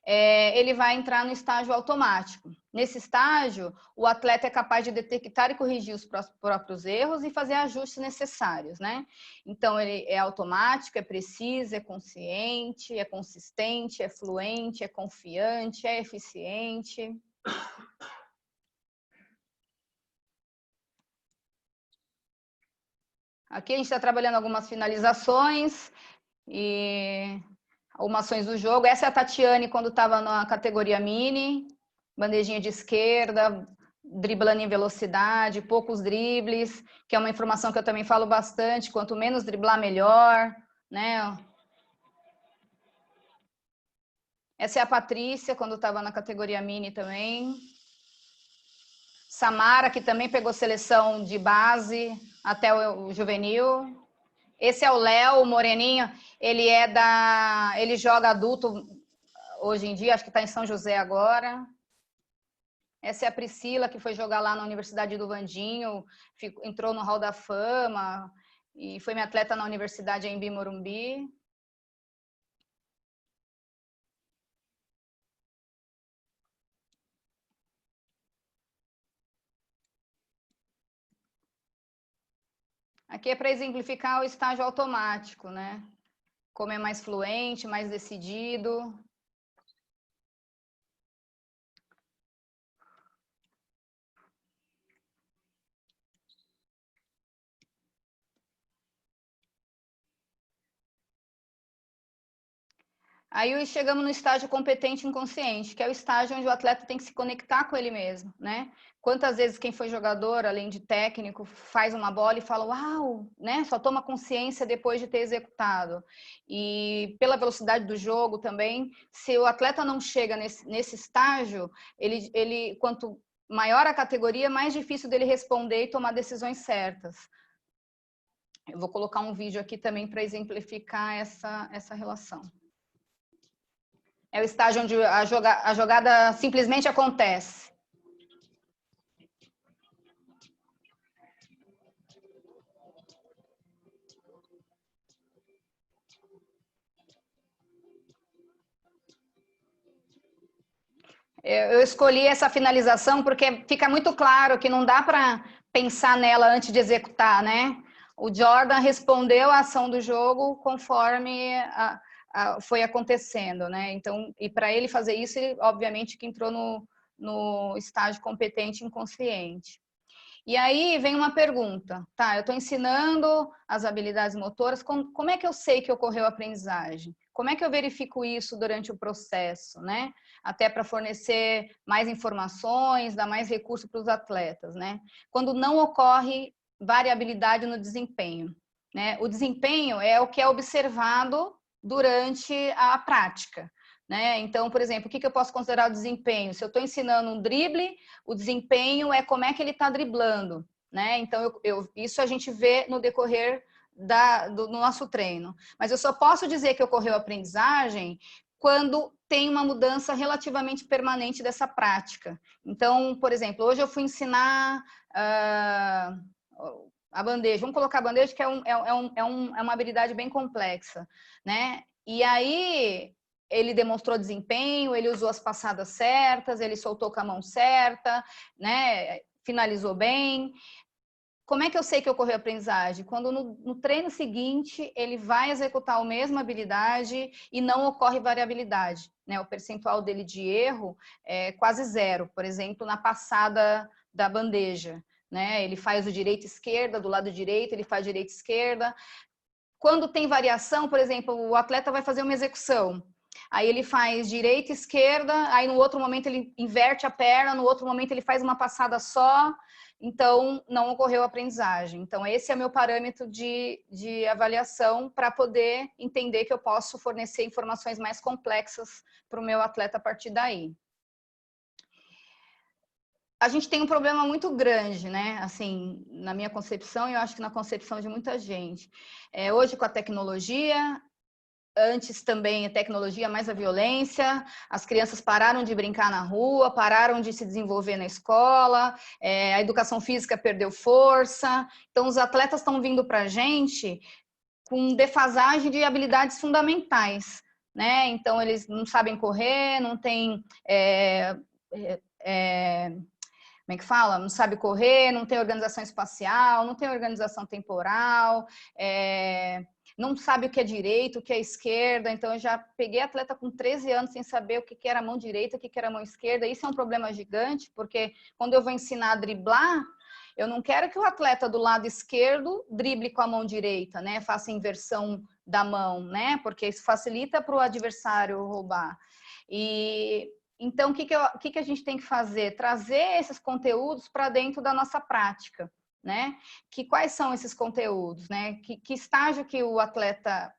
ele vai entrar no estágio automático. Nesse estágio, o atleta é capaz de detectar e corrigir os próprios erros e fazer ajustes necessários, né? Então, ele é automático, é preciso, é consciente, é consistente, é fluente, é confiante, é eficiente. Aqui a gente está trabalhando algumas finalizações e algumas ações do jogo. Essa é a Tatiane quando estava na categoria mini, bandejinha de esquerda, driblando em velocidade, poucos dribles, que é uma informação que eu também falo bastante, quanto menos driblar, melhor, né? Essa é a Patrícia, quando estava na categoria mini também. Samara, que também pegou seleção de base até o juvenil. Esse é o Léo, o moreninho, ele joga adulto hoje em dia, acho que está em São José agora. Essa é a Priscila, que foi jogar lá na Universidade do Vandinho, entrou no Hall da Fama e foi minha atleta na Universidade em Morumbi. Aqui é para exemplificar o estágio automático, né? Como é mais fluente, mais decidido. Aí chegamos no estágio competente inconsciente, que é o estágio onde o atleta tem que se conectar com ele mesmo, né? Quantas vezes quem foi jogador, além de técnico, faz uma bola e fala, uau, né? Só toma consciência depois de ter executado. E pela velocidade do jogo também, se o atleta não chega nesse estágio, quanto maior a categoria, mais difícil dele responder e tomar decisões certas. Eu vou colocar um vídeo aqui também para exemplificar essa relação. É o estágio onde a jogada simplesmente acontece. Eu escolhi essa finalização porque fica muito claro que não dá para pensar nela antes de executar, né? O Jordan respondeu à ação do jogo conforme foi acontecendo, né? Então, e para ele fazer isso, ele obviamente que entrou no estágio competente inconsciente. E aí vem uma pergunta, tá? Eu estou ensinando as habilidades motoras, como é que eu sei que ocorreu a aprendizagem? Como é que eu verifico isso durante o processo, né? Até para fornecer mais informações, dar mais recurso para os atletas, né? Quando não ocorre variabilidade no desempenho, né? O desempenho é o que é observado durante a prática, né? Então, por exemplo, o que eu posso considerar o desempenho? Se eu estou ensinando um drible, o desempenho é como é que ele está driblando, né? Então, isso a gente vê no decorrer do nosso treino. Mas eu só posso dizer que ocorreu aprendizagem quando tem uma mudança relativamente permanente dessa prática. Então, por exemplo, hoje eu fui ensinar a bandeja. Vamos colocar a bandeja, que é uma habilidade bem complexa, né? E aí ele demonstrou desempenho, ele usou as passadas certas, ele soltou com a mão certa, né? Finalizou bem. Como é que eu sei que ocorreu a aprendizagem? Quando no treino seguinte ele vai executar a mesma habilidade e não ocorre variabilidade, né? O percentual dele de erro é quase zero, por exemplo, na passada da bandeja, né? Ele faz o direita esquerda, do lado direito ele faz direita esquerda. Quando tem variação, por exemplo, o atleta vai fazer uma execução. Aí ele faz direita, esquerda, aí no outro momento ele inverte a perna, no outro momento ele faz uma passada só, então não ocorreu aprendizagem. Então esse é meu parâmetro de avaliação para poder entender que eu posso fornecer informações mais complexas para o meu atleta a partir daí. A gente tem um problema muito grande, né? Assim, na minha concepção, e eu acho que na concepção de muita gente. Hoje, com a tecnologia, antes também a tecnologia, mais a violência, as crianças pararam de brincar na rua, pararam de se desenvolver na escola, a educação física perdeu força. Então, os atletas estão vindo para a gente com defasagem de habilidades fundamentais, né? Então, eles não sabem correr, não têm... como é que fala? Não sabe correr, não tem organização espacial, não tem organização temporal, não sabe o que é direito, o que é esquerda. Então, eu já peguei atleta com 13 anos sem saber o que era a mão direita, o que era a mão esquerda. Isso é um problema gigante, porque quando eu vou ensinar a driblar, eu não quero que o atleta do lado esquerdo drible com a mão direita, né? Faça inversão da mão, né? Porque isso facilita para o adversário roubar. Então, o que a gente tem que fazer? Trazer esses conteúdos para dentro da nossa prática, né? Quais são esses conteúdos, né? Que estágio que o atleta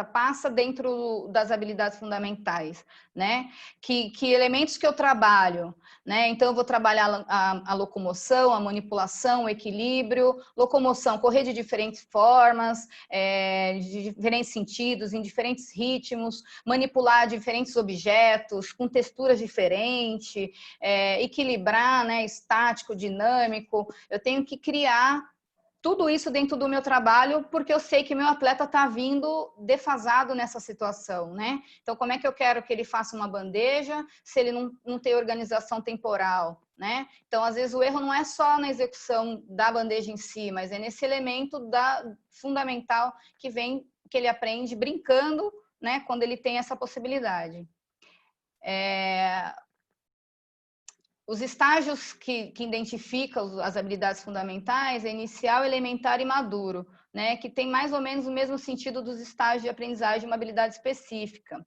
passa dentro das habilidades fundamentais, né? Que elementos que eu trabalho, né? Então, eu vou trabalhar a locomoção, a manipulação, o equilíbrio, locomoção, correr de diferentes formas, de diferentes sentidos, em diferentes ritmos, manipular diferentes objetos, com texturas diferentes, equilibrar, né? Estático, dinâmico. Eu tenho que criar tudo isso dentro do meu trabalho, porque eu sei que meu atleta está vindo defasado nessa situação, né? Então, como é que eu quero que ele faça uma bandeja se ele não tem organização temporal, né? Então, às vezes, o erro não é só na execução da bandeja em si, mas é nesse elemento fundamental que ele aprende brincando, né? Quando ele tem essa possibilidade. os estágios que identificam as habilidades fundamentais é inicial, elementar e maduro, né? Que tem mais ou menos o mesmo sentido dos estágios de aprendizagem de uma habilidade específica,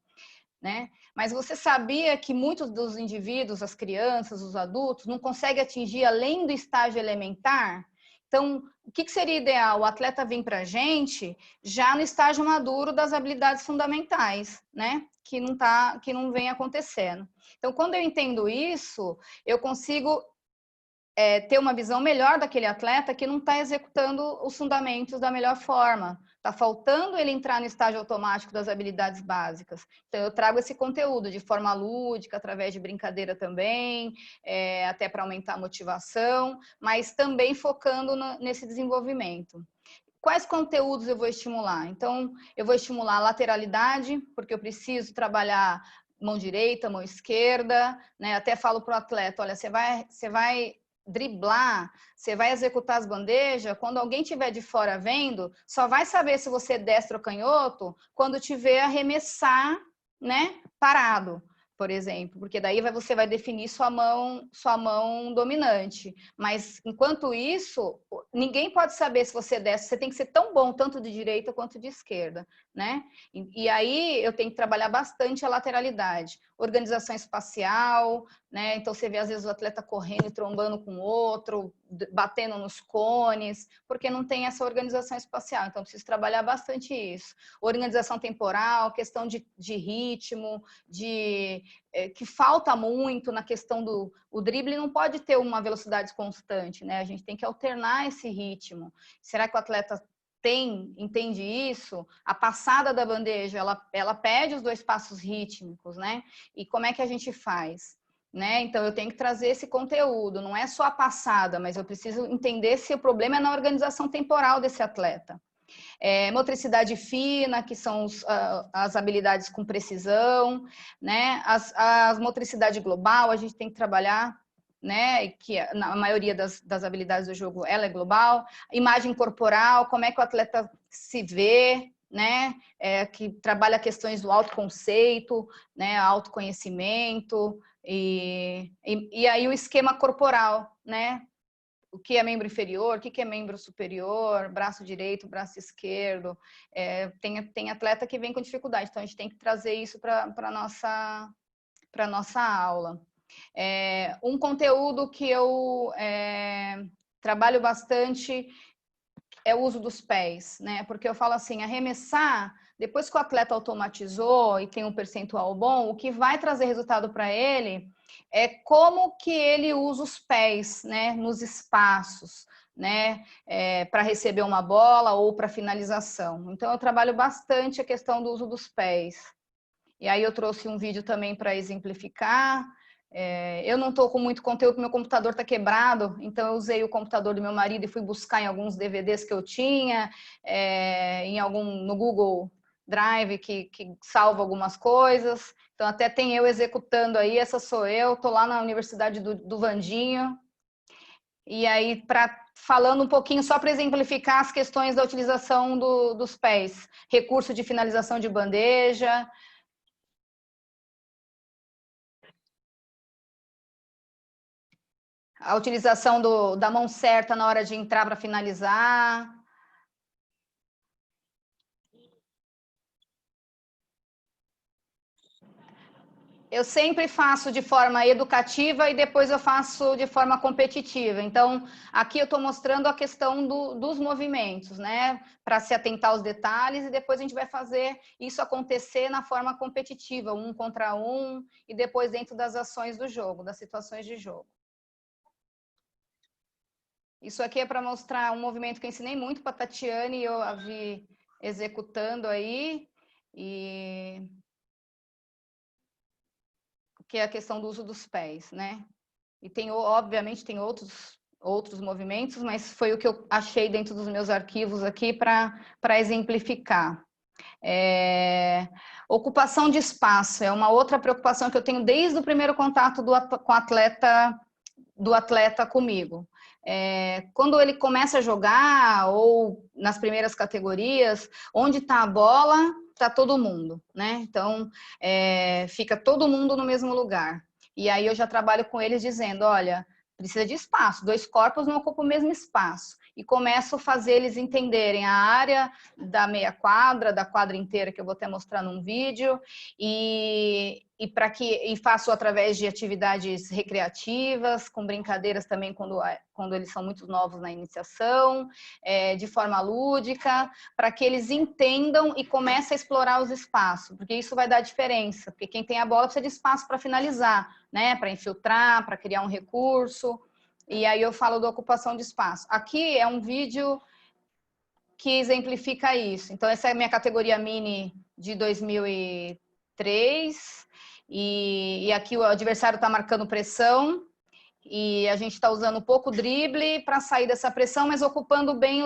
né? Mas você sabia que muitos dos indivíduos, as crianças, os adultos, não conseguem atingir além do estágio elementar? Então, o que seria ideal? O atleta vir para a gente já no estágio maduro das habilidades fundamentais, né? Que não vem acontecendo. Então, quando eu entendo isso, eu consigo ter uma visão melhor daquele atleta que não está executando os fundamentos da melhor forma. Está faltando ele entrar no estágio automático das habilidades básicas. Então, eu trago esse conteúdo de forma lúdica, através de brincadeira também, até para aumentar a motivação, mas também focando nesse desenvolvimento. Quais conteúdos eu vou estimular? Então, eu vou estimular a lateralidade, porque eu preciso trabalhar mão direita, mão esquerda, né? Até falo para o atleta, olha, você vai driblar, você vai executar as bandejas, quando alguém estiver de fora vendo, só vai saber se você é destro ou canhoto quando tiver arremessar, né, parado, por exemplo, porque daí você vai definir sua mão dominante. Mas, enquanto isso, ninguém pode saber se você é destro, você tem que ser tão bom, tanto de direita quanto de esquerda, né? E aí eu tenho que trabalhar bastante a lateralidade, organização espacial, né? Então você vê às vezes o atleta correndo e trombando com o outro, batendo nos cones, porque não tem essa organização espacial. Então preciso trabalhar bastante isso. Organização temporal, questão de ritmo, que falta muito na questão do drible, não pode ter uma velocidade constante, né? A gente tem que alternar esse ritmo. Será que o atleta entende isso? A passada da bandeja, ela pede os 2 passos rítmicos, né? E como é que a gente faz? Né? Então, eu tenho que trazer esse conteúdo, não é só a passada, mas eu preciso entender se o problema é na organização temporal desse atleta. Motricidade fina, que são as habilidades com precisão, né? As motricidade global, a gente tem que trabalhar, né? Que na maioria das habilidades do jogo ela é global. Imagem corporal, como é que o atleta se vê, né? Que trabalha questões do autoconceito, né? Autoconhecimento e aí o esquema corporal, né? O que é membro inferior, o que é membro superior, braço direito, braço esquerdo. Tem atleta que vem com dificuldade, então a gente tem que trazer isso para a nossa aula. Um conteúdo que eu trabalho bastante é o uso dos pés, né? Porque eu falo assim, arremessar, depois que o atleta automatizou e tem um percentual bom, o que vai trazer resultado para ele é como que ele usa os pés, né? Nos espaços, né? Para receber uma bola ou para finalização. Então, eu trabalho bastante a questão do uso dos pés. E aí eu trouxe um vídeo também para exemplificar. Eu não estou com muito conteúdo, meu computador está quebrado, então eu usei o computador do meu marido e fui buscar em alguns DVDs que eu tinha, no Google Drive, que salva algumas coisas. Então até tem eu executando aí, essa sou eu, estou lá na Universidade do Vandinho. E aí, falando um pouquinho, só para exemplificar as questões da utilização dos pés. Recurso de finalização de bandeja, a utilização da mão certa na hora de entrar para finalizar. Eu sempre faço de forma educativa e depois eu faço de forma competitiva. Então, aqui eu estou mostrando a questão dos movimentos, né? Para se atentar aos detalhes e depois a gente vai fazer isso acontecer na forma competitiva, 1 contra 1, e depois dentro das ações do jogo, das situações de jogo. Isso aqui é para mostrar um movimento que eu ensinei muito para a Tatiane e eu a vi executando aí, que é a questão do uso dos pés, né? E obviamente, tem outros movimentos, mas foi o que eu achei dentro dos meus arquivos aqui para exemplificar. Ocupação de espaço é uma outra preocupação que eu tenho desde o primeiro contato do atleta comigo. Quando ele começa a jogar, ou nas primeiras categorias, onde está a bola, está todo mundo, né? Então, fica todo mundo no mesmo lugar. E aí eu já trabalho com eles dizendo, olha, precisa de espaço, 2 corpos não ocupam o mesmo espaço. E começo a fazer eles entenderem a área da meia quadra, da quadra inteira, que eu vou até mostrar num vídeo, e faço através de atividades recreativas, com brincadeiras também quando eles são muito novos na iniciação, de forma lúdica, para que eles entendam e comecem a explorar os espaços, porque isso vai dar diferença, porque quem tem a bola precisa de espaço para finalizar, né? Para infiltrar, para criar um recurso. E aí eu falo da ocupação de espaço. Aqui é um vídeo que exemplifica isso. Então, essa é a minha categoria mini de 2003. E aqui o adversário está marcando pressão. E a gente está usando pouco drible para sair dessa pressão, mas ocupando bem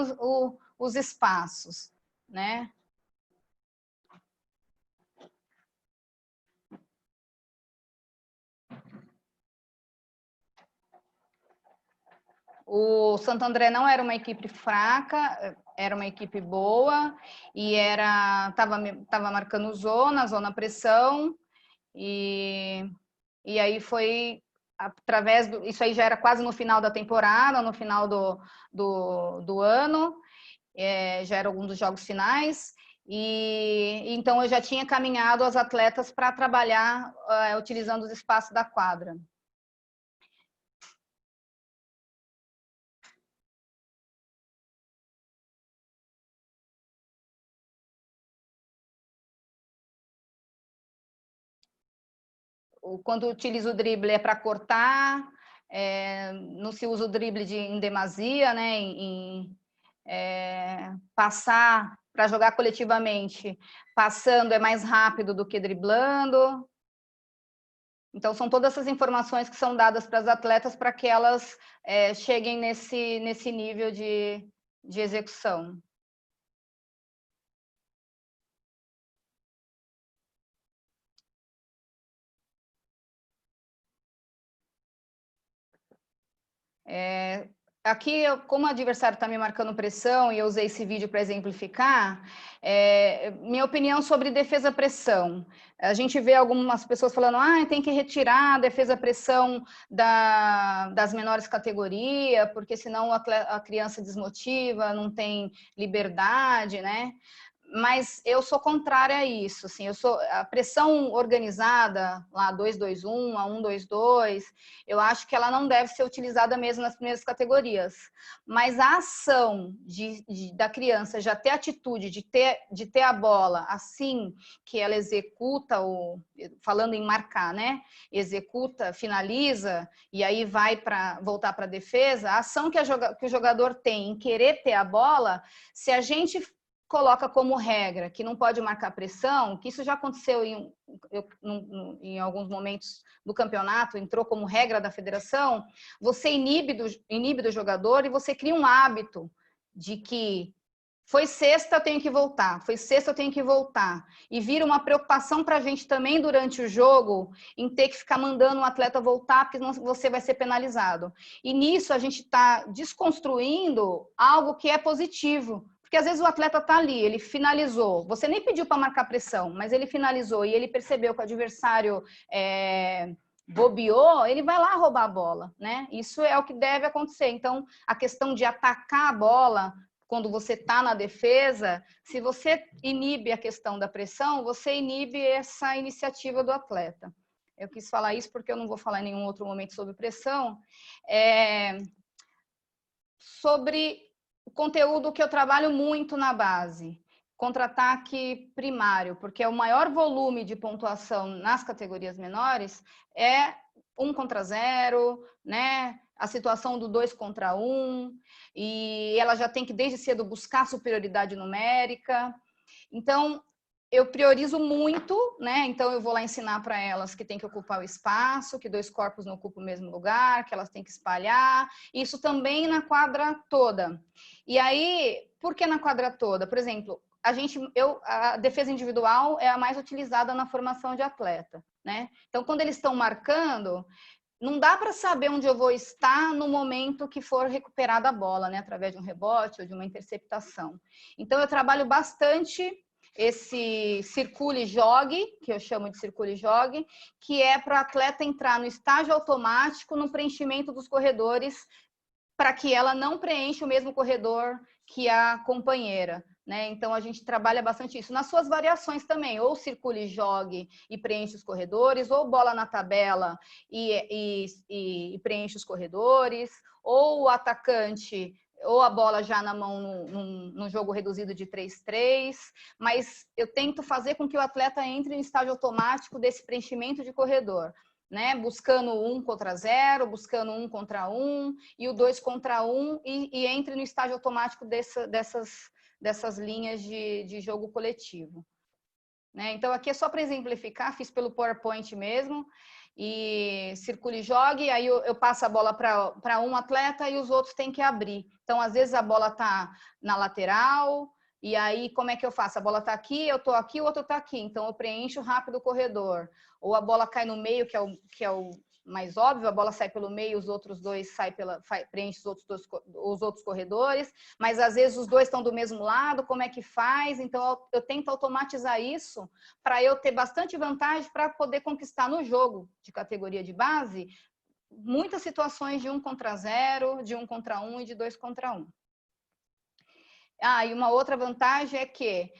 os espaços, né? O Santo André não era uma equipe fraca, era uma equipe boa e estava marcando zona pressão e aí foi através isso aí já era quase no final da temporada, no final do ano, já era algum dos jogos finais. E então eu já tinha caminhado as atletas para trabalhar utilizando os espaços da quadra. Quando utiliza o drible é para cortar, não se usa o drible em demasia, né? Passar para jogar coletivamente, passando é mais rápido do que driblando. Então, são todas essas informações que são dadas para as atletas para que elas cheguem nesse nível de execução. Aqui, como o adversário está me marcando pressão e eu usei esse vídeo para exemplificar, minha opinião sobre defesa-pressão. A gente vê algumas pessoas falando, tem que retirar a defesa-pressão das menores categorias, porque senão a criança desmotiva, não tem liberdade, né? Mas eu sou contrária a isso, assim, a pressão organizada, lá 2-2-1, a 1-2-2, eu acho que ela não deve ser utilizada mesmo nas primeiras categorias, mas a ação da criança já ter atitude de ter a bola assim que ela executa, falando em marcar, né, executa, finaliza, e aí vai voltar para a defesa, a ação que o jogador tem em querer ter a bola, se a gente coloca como regra que não pode marcar pressão, que isso já aconteceu em alguns momentos do campeonato, entrou como regra da federação, você inibe do jogador e você cria um hábito de que foi sexta, eu tenho que voltar, foi sexta, eu tenho que voltar. E vira uma preocupação para a gente também durante o jogo em ter que ficar mandando um atleta voltar, porque senão você vai ser penalizado. E nisso a gente está desconstruindo algo que é positivo. Porque às vezes o atleta está ali, ele finalizou, você nem pediu para marcar pressão, mas ele finalizou e ele percebeu que o adversário bobeou, ele vai lá roubar a bola, né? Isso é o que deve acontecer. Então, a questão de atacar a bola quando você está na defesa, se você inibe a questão da pressão, você inibe essa iniciativa do atleta. Eu quis falar isso porque eu não vou falar em nenhum outro momento sobre pressão. Sobre o conteúdo que eu trabalho muito na base, contra-ataque primário, porque o maior volume de pontuação nas categorias menores é 1 contra 0, né? A situação do 2 contra 1, e ela já tem que desde cedo buscar superioridade numérica. Então, eu priorizo muito, né? Então eu vou lá ensinar para elas que tem que ocupar o espaço, que 2 corpos não ocupam o mesmo lugar, que elas têm que espalhar. Isso também na quadra toda. E aí, por que na quadra toda? Por exemplo, a defesa individual é a mais utilizada na formação de atleta, né? Então, quando eles estão marcando, não dá para saber onde eu vou estar no momento que for recuperada a bola, né? Através de um rebote ou de uma interceptação. Então, eu trabalho bastante esse circule e jogue, que eu chamo de circule e jogue, que é para o atleta entrar no estágio automático no preenchimento dos corredores, para que ela não preencha o mesmo corredor que a companheira, né? Então, a gente trabalha bastante isso. Nas suas variações também, ou circule e jogue e preenche os corredores, ou bola na tabela e preenche os corredores, ou o atacante, ou a bola já na mão no jogo reduzido de 3-3, mas eu tento fazer com que o atleta entre em estágio automático desse preenchimento de corredor, né? Buscando 1 contra 0, buscando 1 contra 1 e o 2 contra 1 e entre no estágio automático dessas linhas de jogo coletivo, né? Então, aqui é só para exemplificar, fiz pelo PowerPoint mesmo, e circule e jogue, aí eu passo a bola para um atleta e os outros têm que abrir. Então, às vezes a bola está na lateral, e aí como é que eu faço? A bola está aqui, eu estou aqui, o outro está aqui, então eu preencho rápido o corredor. Ou a bola cai no meio, que é o mais óbvio, a bola sai pelo meio, os outros dois preenchem os outros corredores, mas às vezes os dois estão do mesmo lado, como é que faz? Então eu tento automatizar isso para eu ter bastante vantagem para poder conquistar no jogo de categoria de base muitas situações de 1 contra 0, de 1 contra 1 e de 2 contra 1. E uma outra vantagem é que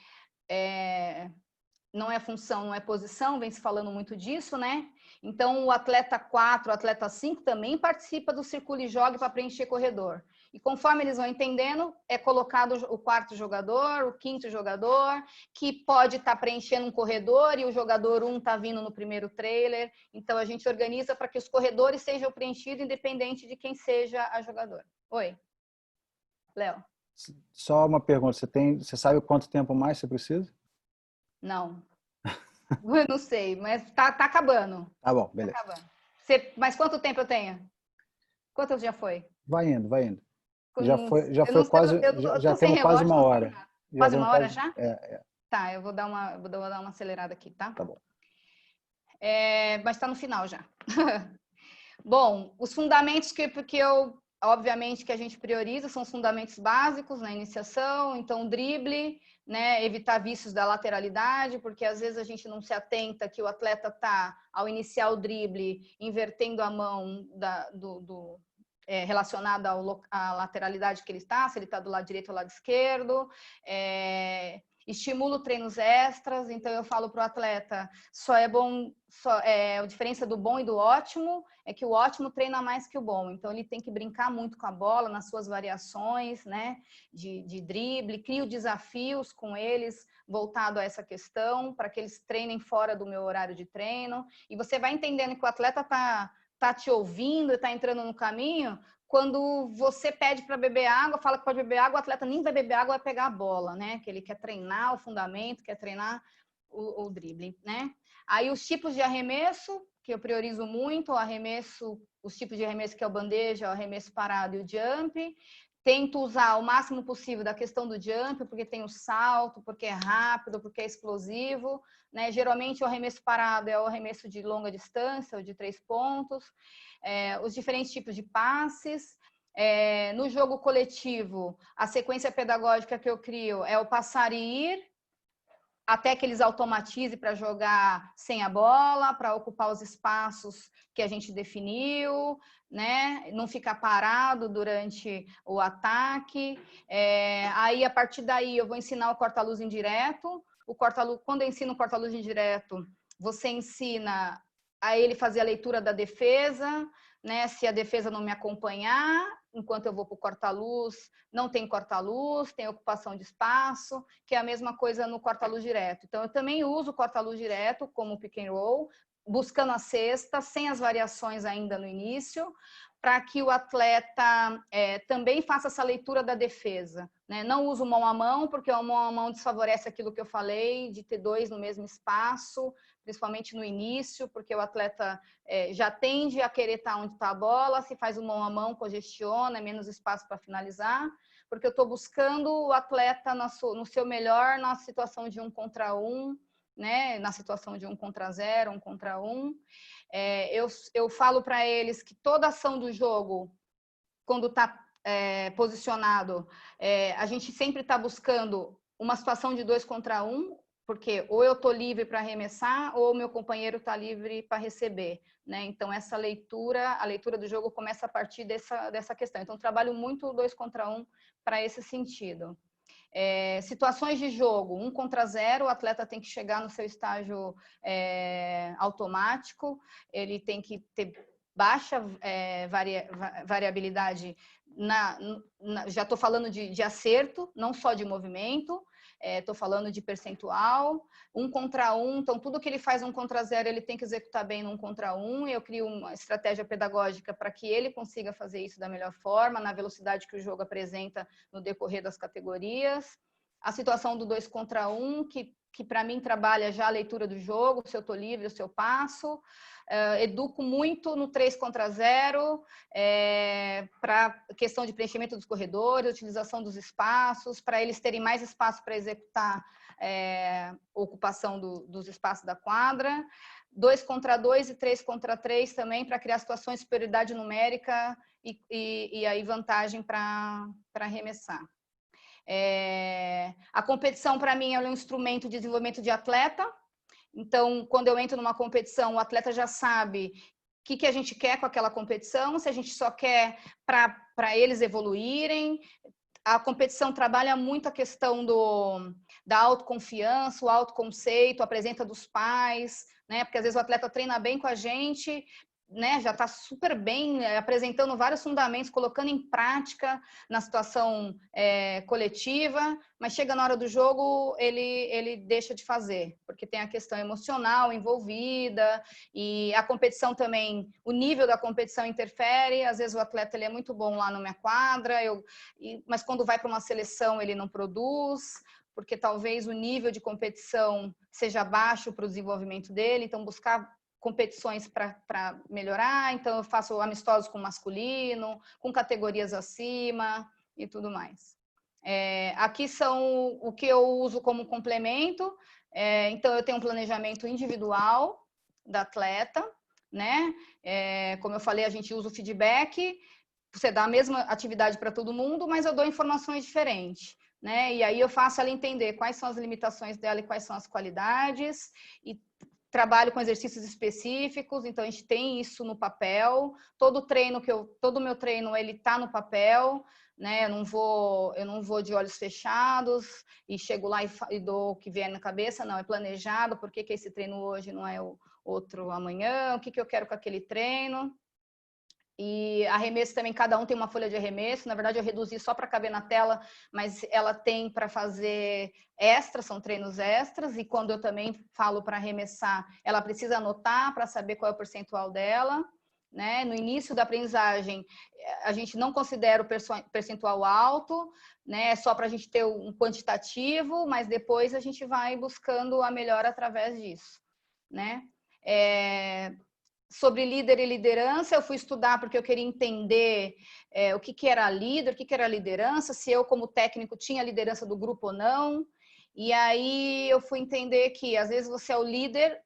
não é função, não é posição, vem se falando muito disso, né? Então, o atleta 4, o atleta 5 também participa do circule e jogue para preencher corredor. E conforme eles vão entendendo, é colocado o 4º jogador, o 5º jogador, que pode estar preenchendo um corredor e o jogador 1 está vindo no primeiro trailer. Então, a gente organiza para que os corredores sejam preenchidos independente de quem seja a jogadora. Oi, Léo. Só uma pergunta, você sabe quanto tempo mais você precisa? Não. Eu não sei, mas tá acabando. Tá bom, beleza. Tá acabando. Mas quanto tempo eu tenho? Quanto já foi? Vai indo, vai indo. Já foi quase, já temos quase uma hora. Quase uma hora já? É. Tá, eu vou dar uma acelerada aqui, tá? Tá bom. Mas tá no final já. Bom, os fundamentos que eu, obviamente, que a gente prioriza são os fundamentos básicos na iniciação, então drible, né, evitar vícios da lateralidade, porque às vezes a gente não se atenta que o atleta está, ao iniciar o drible, invertendo a mão relacionada à lateralidade que ele está, se ele está do lado direito ou lado esquerdo. Estimulo treinos extras, então eu falo para o atleta, a diferença do bom e do ótimo é que o ótimo treina mais que o bom, então ele tem que brincar muito com a bola nas suas variações, né, de drible, crio desafios com eles voltado a essa questão, para que eles treinem fora do meu horário de treino, e você vai entendendo que o atleta tá te ouvindo, está entrando no caminho, quando você pede para beber água, fala que pode beber água, o atleta nem vai beber água, vai pegar a bola, né? Que ele quer treinar o fundamento, quer treinar o drible, né? Aí os tipos de arremesso, que eu priorizo muito, os tipos de arremesso que é o bandeja, o arremesso parado e o jump. Tento usar o máximo possível da questão do jump, porque tem o salto, porque é rápido, porque é explosivo, né? Geralmente o arremesso parado é o arremesso de longa distância, ou de 3 pontos. Os diferentes tipos de passes. No jogo coletivo, a sequência pedagógica que eu crio é o passar e ir, até que eles automatizem para jogar sem a bola, para ocupar os espaços que a gente definiu, né? Não ficar parado durante o ataque. Aí, a partir daí, eu vou ensinar o corta-luz indireto. Quando eu ensino o corta-luz indireto, você ensina a ele fazer a leitura da defesa, né? Se a defesa não me acompanhar, enquanto eu vou para o corta-luz, não tem corta-luz, tem ocupação de espaço, que é a mesma coisa no corta-luz direto. Então, eu também uso o corta-luz direto como pick and roll, buscando a cesta, sem as variações ainda no início, para que o atleta também faça essa leitura da defesa, né? Não uso mão a mão, porque o mão a mão desfavorece aquilo que eu falei, de ter 2 no mesmo espaço, principalmente no início, porque o atleta já tende a querer estar onde está a bola, se faz o mão a mão, congestiona, é menos espaço para finalizar, porque eu estou buscando o atleta no seu melhor na situação de 1 contra 1, né? Na situação de 1 contra 0, 1 contra 1. Eu falo para eles que toda ação do jogo, quando está posicionado, a gente sempre está buscando uma situação de 2 contra 1, porque ou eu estou livre para arremessar ou o meu companheiro está livre para receber, né? Então, essa leitura, a leitura do jogo começa a partir dessa questão. Então, trabalho muito 2 contra 1 para esse sentido. Situações de jogo, 1 contra 0, o atleta tem que chegar no seu estágio automático, ele tem que ter baixa variabilidade, já estou falando de acerto, não só de movimento, estou falando de percentual, 1 contra 1, então tudo que ele faz 1 contra 0, ele tem que executar bem no 1 contra 1, e eu crio uma estratégia pedagógica para que ele consiga fazer isso da melhor forma, na velocidade que o jogo apresenta no decorrer das categorias. A situação do 2 contra 1, que para mim trabalha já a leitura do jogo, se eu estou livre, se eu passo. Educo muito no 3 contra 0, para questão de preenchimento dos corredores, utilização dos espaços, para eles terem mais espaço para executar ocupação dos espaços da quadra. 2 contra 2 e 3 contra 3 também, para criar situações de superioridade numérica e aí vantagem para arremessar. A competição, para mim, é um instrumento de desenvolvimento de atleta. Então, quando eu entro numa competição, o atleta já sabe o que a gente quer com aquela competição, se a gente só quer para eles evoluírem. A competição trabalha muito a questão da autoconfiança, o autoconceito, a presença dos pais, né? Porque às vezes o atleta treina bem com a gente, né, já está super bem, apresentando vários fundamentos, colocando em prática na situação coletiva, mas chega na hora do jogo, ele deixa de fazer, porque tem a questão emocional envolvida, e a competição também, o nível da competição interfere, às vezes o atleta ele é muito bom lá na minha quadra, mas quando vai para uma seleção ele não produz, porque talvez o nível de competição seja baixo para o desenvolvimento dele, então buscar competições para melhorar, então eu faço amistosos com masculino, com categorias acima e tudo mais. Aqui são o que eu uso como complemento, então eu tenho um planejamento individual da atleta, né? Como eu falei, a gente usa o feedback, você dá a mesma atividade para todo mundo, mas eu dou informações diferentes, né? E aí eu faço ela entender quais são as limitações dela e quais são as qualidades, e trabalho com exercícios específicos, então a gente tem isso no papel. Todo o meu treino ele tá no papel, né? Eu não vou de olhos fechados e chego lá e dou o que vier na cabeça, não, é planejado, por que esse treino hoje não é o outro amanhã, o que eu quero com aquele treino. E arremesso também, cada um tem uma folha de arremesso. Na verdade, eu reduzi só para caber na tela, mas ela tem para fazer extras, são treinos extras. E quando eu também falo para arremessar, ela precisa anotar para saber qual é o percentual dela, né? No início da aprendizagem, a gente não considera o percentual alto, né? É só para a gente ter um quantitativo, mas depois a gente vai buscando a melhora através disso, né? Sobre líder e liderança, eu fui estudar porque eu queria entender o que era líder, o que era liderança, se eu, como técnico, tinha liderança do grupo ou não. E aí eu fui entender que, às vezes, você é o líder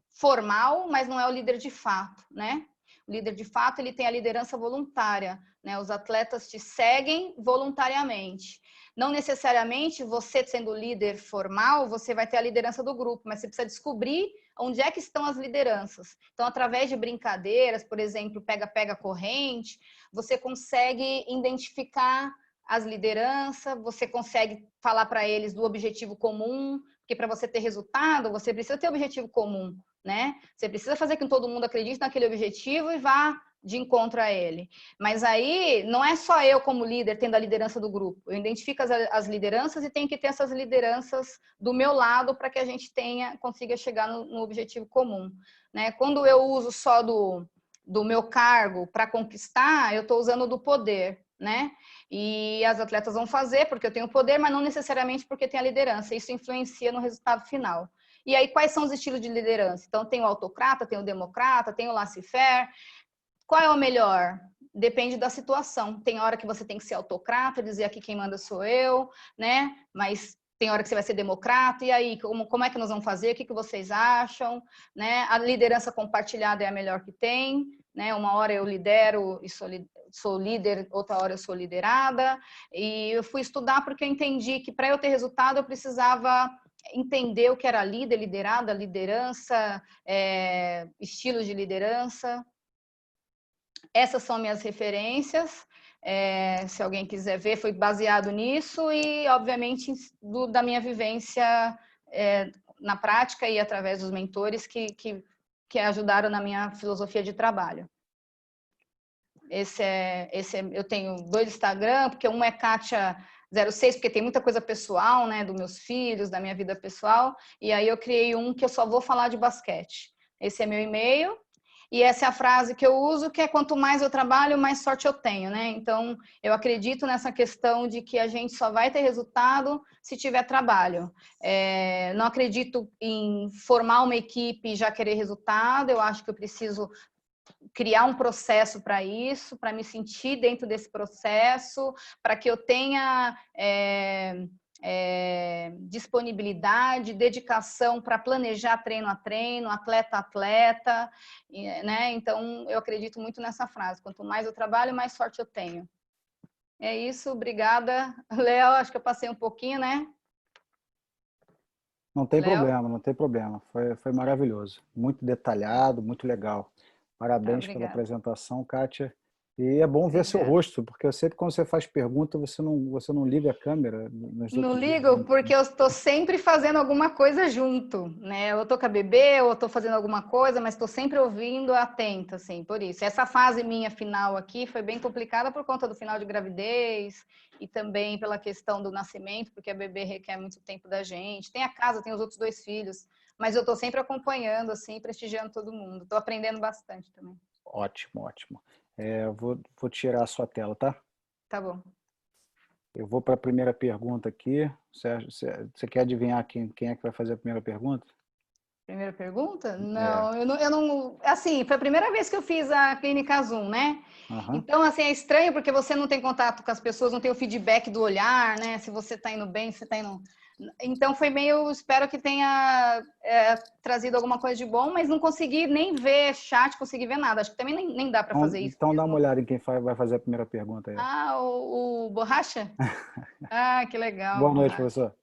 formal, mas não é o líder de fato, né? O líder de fato, ele tem a liderança voluntária, né? Os atletas te seguem voluntariamente. Não necessariamente você, sendo líder formal, você vai ter a liderança do grupo, mas você precisa descobrir onde é que estão as lideranças. Então, através de brincadeiras, por exemplo, pega-pega corrente, você consegue identificar as lideranças, você consegue falar para eles do objetivo comum, porque para você ter resultado, você precisa ter objetivo comum, né? Você precisa fazer com que todo mundo acredite naquele objetivo e vá de encontro a ele. Mas aí não é só eu como líder tendo a liderança do grupo. Eu identifico as lideranças e tenho que ter essas lideranças do meu lado para que a gente consiga chegar no objetivo comum, né? Quando eu uso só do meu cargo para conquistar, eu estou usando do poder, né? E as atletas vão fazer porque eu tenho poder, mas não necessariamente porque tem a liderança. Isso influencia no resultado final. E aí, quais são os estilos de liderança? Então, tem o autocrata, tem o democrata, tem o laissez-faire. Qual é o melhor? Depende da situação. Tem hora que você tem que ser autocrata, dizer aqui quem manda sou eu, né? Mas tem hora que você vai ser democrata, e aí, como é que nós vamos fazer? O que vocês acham? Né? A liderança compartilhada é a melhor que tem, né? Uma hora eu lidero e sou líder, outra hora eu sou liderada. E eu fui estudar porque eu entendi que para eu ter resultado eu precisava entender o que era líder, liderada, liderança, estilos de liderança. Essas são minhas referências. Se alguém quiser ver, foi baseado nisso e, obviamente, da minha vivência na prática e através dos mentores que ajudaram na minha filosofia de trabalho. Eu tenho 2 Instagram, porque um é Kátia06, porque tem muita coisa pessoal, né, dos meus filhos, da minha vida pessoal, e aí eu criei um que eu só vou falar de basquete. Esse é meu e-mail, e essa é a frase que eu uso, que é quanto mais eu trabalho, mais sorte eu tenho, né? Então, eu acredito nessa questão de que a gente só vai ter resultado se tiver trabalho. Não acredito em formar uma equipe e já querer resultado, eu acho que eu preciso criar um processo para isso, para me sentir dentro desse processo, para que eu tenha disponibilidade, dedicação para planejar treino a treino, atleta a atleta, né? Então, eu acredito muito nessa frase, quanto mais eu trabalho, mais sorte eu tenho. É isso, obrigada. Léo, acho que eu passei um pouquinho, né? Não tem problema, não tem problema. Foi maravilhoso. Muito detalhado, muito legal. Parabéns pela apresentação, Kátia. E é bom ver seu rosto, porque eu sei que quando você faz pergunta, você não liga a câmera. Não ligo, porque eu estou sempre fazendo alguma coisa junto, né? Eu estou com a bebê, ou estou fazendo alguma coisa, mas estou sempre ouvindo, atenta, assim, por isso. Essa fase minha final aqui foi bem complicada por conta do final de gravidez e também pela questão do nascimento, porque a bebê requer muito tempo da gente. Tem a casa, tem os outros 2 filhos, mas eu estou sempre acompanhando, assim, prestigiando todo mundo. Estou aprendendo bastante também. Ótimo, ótimo. Vou tirar a sua tela, tá? Tá bom. Eu vou para a primeira pergunta aqui. Você quer adivinhar quem é que vai fazer a primeira pergunta? Primeira pergunta? Não, eu não... Assim, foi a primeira vez que eu fiz a Clínica Zoom, né? Uhum. Então, assim, é estranho porque você não tem contato com as pessoas, não tem o feedback do olhar, né? Se você tá indo bem, se você tá indo... Então, foi meio... Espero que tenha trazido alguma coisa de bom, mas não consegui nem ver chat, consegui ver nada. Acho que também nem dá para fazer isso. Então, dá uma olhada em quem vai fazer a primeira pergunta aí. O Borracha? Ah, que legal. Boa noite, professor.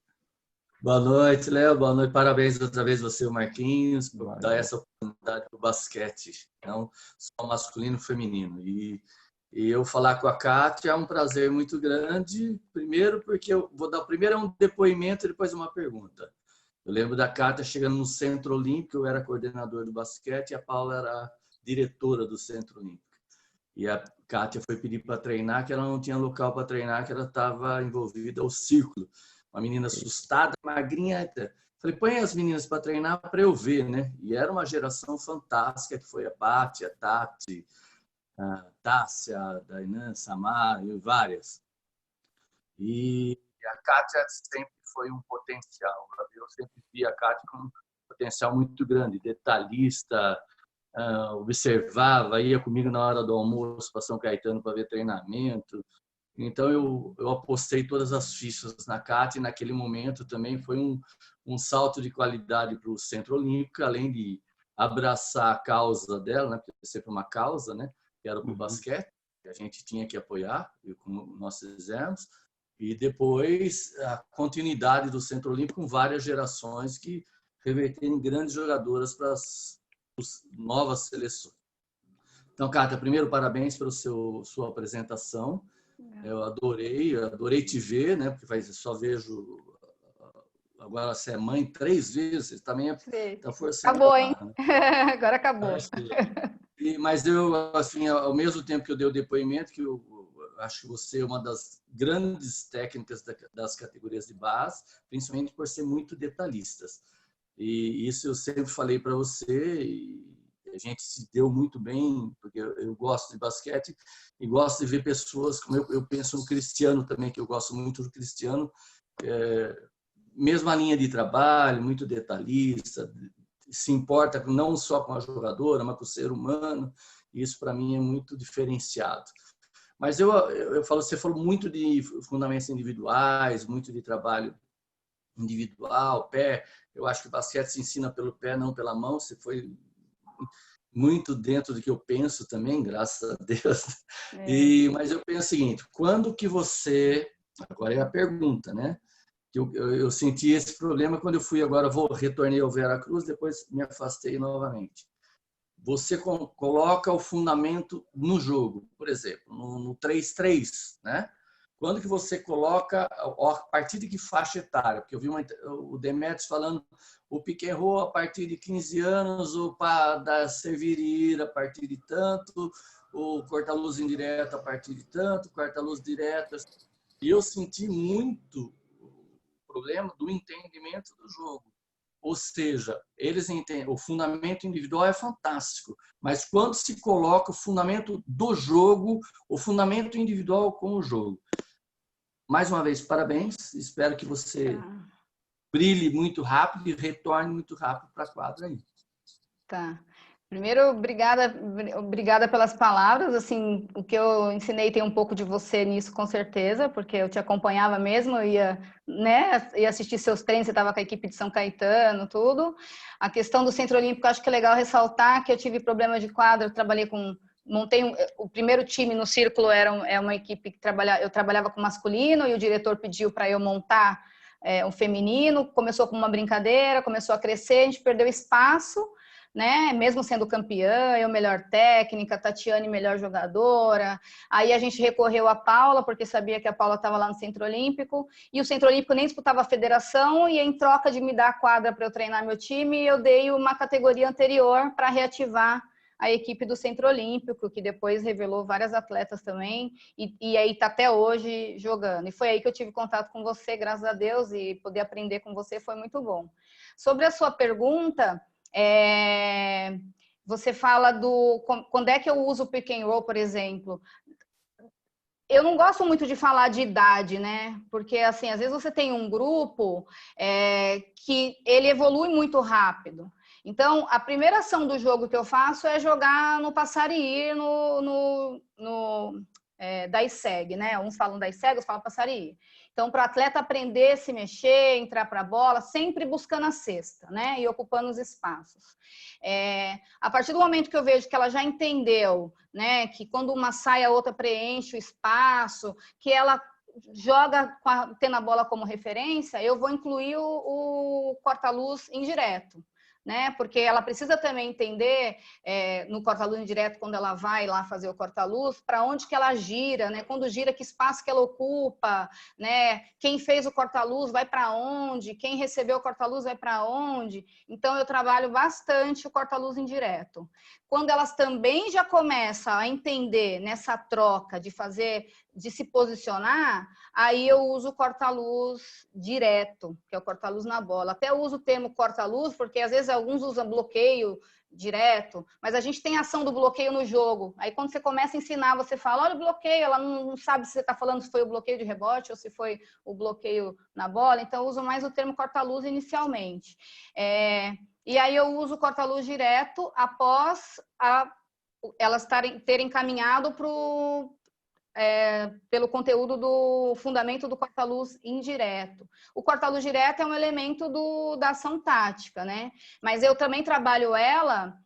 Boa noite, Léo. Boa noite. Parabéns outra vez você, Marquinhos, por dar essa oportunidade para o basquete, não só masculino e feminino. E eu falar com a Kátia é um prazer muito grande, primeiro porque eu vou dar primeiro um depoimento e depois uma pergunta. Eu lembro da Kátia chegando no Centro Olímpico, eu era coordenador do basquete e a Paula era diretora do Centro Olímpico. E a Kátia foi pedir para treinar, que ela não tinha local para treinar, que ela estava envolvida ao círculo. Uma menina assustada, magrinha. Falei, põe as meninas para treinar para eu ver, né? E era uma geração fantástica, que foi a Paty, a Tati, a Tássia, a Dainan, Samar e várias. E a Kátia sempre foi um potencial. Eu sempre vi a Kátia com um potencial muito grande, detalhista, observava, ia comigo na hora do almoço para São Caetano para ver treinamento. Então, eu apostei todas as fichas na Kátia e naquele momento também foi um salto de qualidade para o Centro Olímpico, além de abraçar a causa dela, né, porque é sempre uma causa, né, que era para o basquete, que a gente tinha que apoiar, como nós fizemos, e depois a continuidade do Centro Olímpico com várias gerações que reverteram em grandes jogadoras para as novas seleções. Então, Kátia, primeiro, parabéns pela sua apresentação. Eu adorei te ver, né? Porque só vejo agora você é mãe 3 vezes, também tá forçando. Acabou, hein? Né? Agora acabou. Mas eu, assim, ao mesmo tempo que eu dei o depoimento, que eu acho que você é uma das grandes técnicas das categorias de base, principalmente por ser muito detalhistas. E isso eu sempre falei para você. E a gente se deu muito bem, porque eu gosto de basquete e gosto de ver pessoas, como eu penso no Cristiano também, que eu gosto muito do Cristiano, mesma linha de trabalho, muito detalhista, se importa não só com a jogadora, mas com o ser humano, e isso para mim é muito diferenciado. Mas você falou muito de fundamentos individuais, muito de trabalho individual, pé. Eu acho que o basquete se ensina pelo pé, não pela mão. Você foi muito dentro do que eu penso também, graças a Deus. Mas eu penso o seguinte, quando que você... Agora é a pergunta, né? Eu senti esse problema quando eu fui agora, retornei ao Veracruz, depois me afastei novamente. Você coloca o fundamento no jogo, por exemplo, no 3-3, né? Quando que você coloca, a partir de que faixa etária? Porque eu vi o Demetrios falando o pick and roll a partir de 15 anos, o para servir a partir de tanto, o corta-luz indireto a partir de tanto, corta-luz direto. E eu senti muito o problema do entendimento do jogo. Ou seja, eles entendem, o fundamento individual é fantástico, mas quando se coloca o fundamento do jogo, o fundamento individual com o jogo. Mais uma vez, parabéns. Espero que você brilhe muito rápido e retorne muito rápido para a quadra aí. Tá. Primeiro, obrigada pelas palavras. Assim, o que eu ensinei tem um pouco de você nisso, com certeza, porque eu te acompanhava mesmo, eu ia, né, ia assistir seus treinos, você estava com a equipe de São Caetano, tudo. A questão do Centro Olímpico, acho que é legal ressaltar que eu tive problema de quadra, eu trabalhei montei o primeiro time no Círculo, é uma equipe que eu trabalhava com masculino e o diretor pediu para eu montar um feminino, começou com uma brincadeira, começou a crescer, a gente perdeu espaço, né? Mesmo sendo campeã, eu melhor técnica, Tatiane melhor jogadora. Aí a gente recorreu a Paula, porque sabia que a Paula estava lá no Centro Olímpico, e o Centro Olímpico nem disputava a federação, e em troca de me dar a quadra para eu treinar meu time, eu dei uma categoria anterior para reativar a equipe do Centro Olímpico, que depois revelou várias atletas também, e aí está até hoje jogando. E foi aí que eu tive contato com você, graças a Deus, e poder aprender com você foi muito bom. Sobre a sua pergunta, você fala quando é que eu uso o pick and roll, por exemplo. Eu não gosto muito de falar de idade, né? Porque, assim, às vezes você tem um grupo que ele evolui muito rápido. Então, a primeira ação do jogo que eu faço é jogar no passar e ir da ISEG, né? Uns falam da ISEG, outros falam passar e ir. Então, para o atleta aprender a se mexer, entrar para a bola, sempre buscando a cesta, né? E ocupando os espaços. A partir do momento que eu vejo que ela já entendeu, né? Que quando uma sai, a outra preenche o espaço, que ela joga tendo a bola como referência, eu vou incluir o corta-luz indireto, né? Porque ela precisa também entender no corta-luz indireto, quando ela vai lá fazer o corta-luz, para onde que ela gira, né? Quando gira, que espaço que ela ocupa, né? Quem fez o corta-luz vai para onde? Quem recebeu o corta-luz vai para onde? Então, eu trabalho bastante o corta-luz indireto. Quando elas também já começam a entender nessa troca de se posicionar, aí eu uso o corta-luz direto, que é o corta-luz na bola. Até eu uso o termo corta-luz, porque às vezes alguns usam bloqueio direto, mas a gente tem a ação do bloqueio no jogo. Aí quando você começa a ensinar, você fala, olha o bloqueio, ela não sabe se você está falando se foi o bloqueio de rebote ou se foi o bloqueio na bola, então eu uso mais o termo corta-luz inicialmente. E aí eu uso o corta-luz direto após elas terem caminhado pelo conteúdo do fundamento do corta-luz indireto. O corta-luz direto é um elemento da ação tática, né? Mas eu também trabalho ela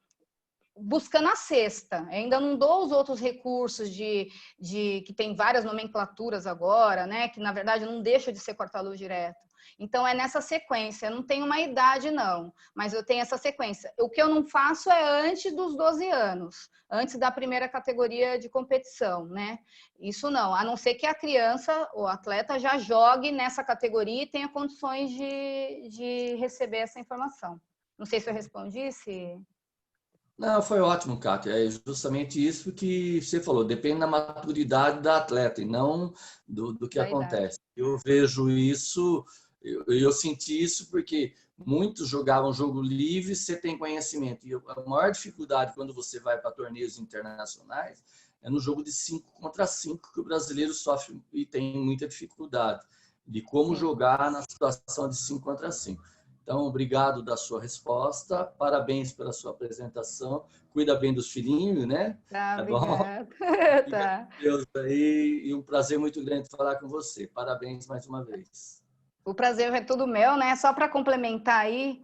buscando a cesta. Eu ainda não dou os outros recursos que tem várias nomenclaturas agora, né? Que na verdade não deixa de ser corta-luz direto. Então, é nessa sequência. Eu não tenho uma idade, não, mas eu tenho essa sequência. O que eu não faço é antes dos 12 anos, antes da primeira categoria de competição, né? Isso não, a não ser que a criança, o atleta, já jogue nessa categoria e tenha condições de receber essa informação. Não sei se eu respondi, se... Não, foi ótimo, Kátia. É justamente isso que você falou. Depende da maturidade da atleta e não do que acontece. Eu vejo isso... Eu senti isso porque muitos jogavam jogo livre, você tem conhecimento. E a maior dificuldade quando você vai para torneios internacionais é no jogo de 5 contra 5, que o brasileiro sofre e tem muita dificuldade de como jogar na situação de 5 contra 5. Então, obrigado da sua resposta, parabéns pela sua apresentação. Cuida bem dos filhinhos, né? Tá bom? Tá. Deus aí, e um prazer muito grande falar com você. Parabéns mais uma vez. O prazer é tudo meu, né? Só para complementar aí,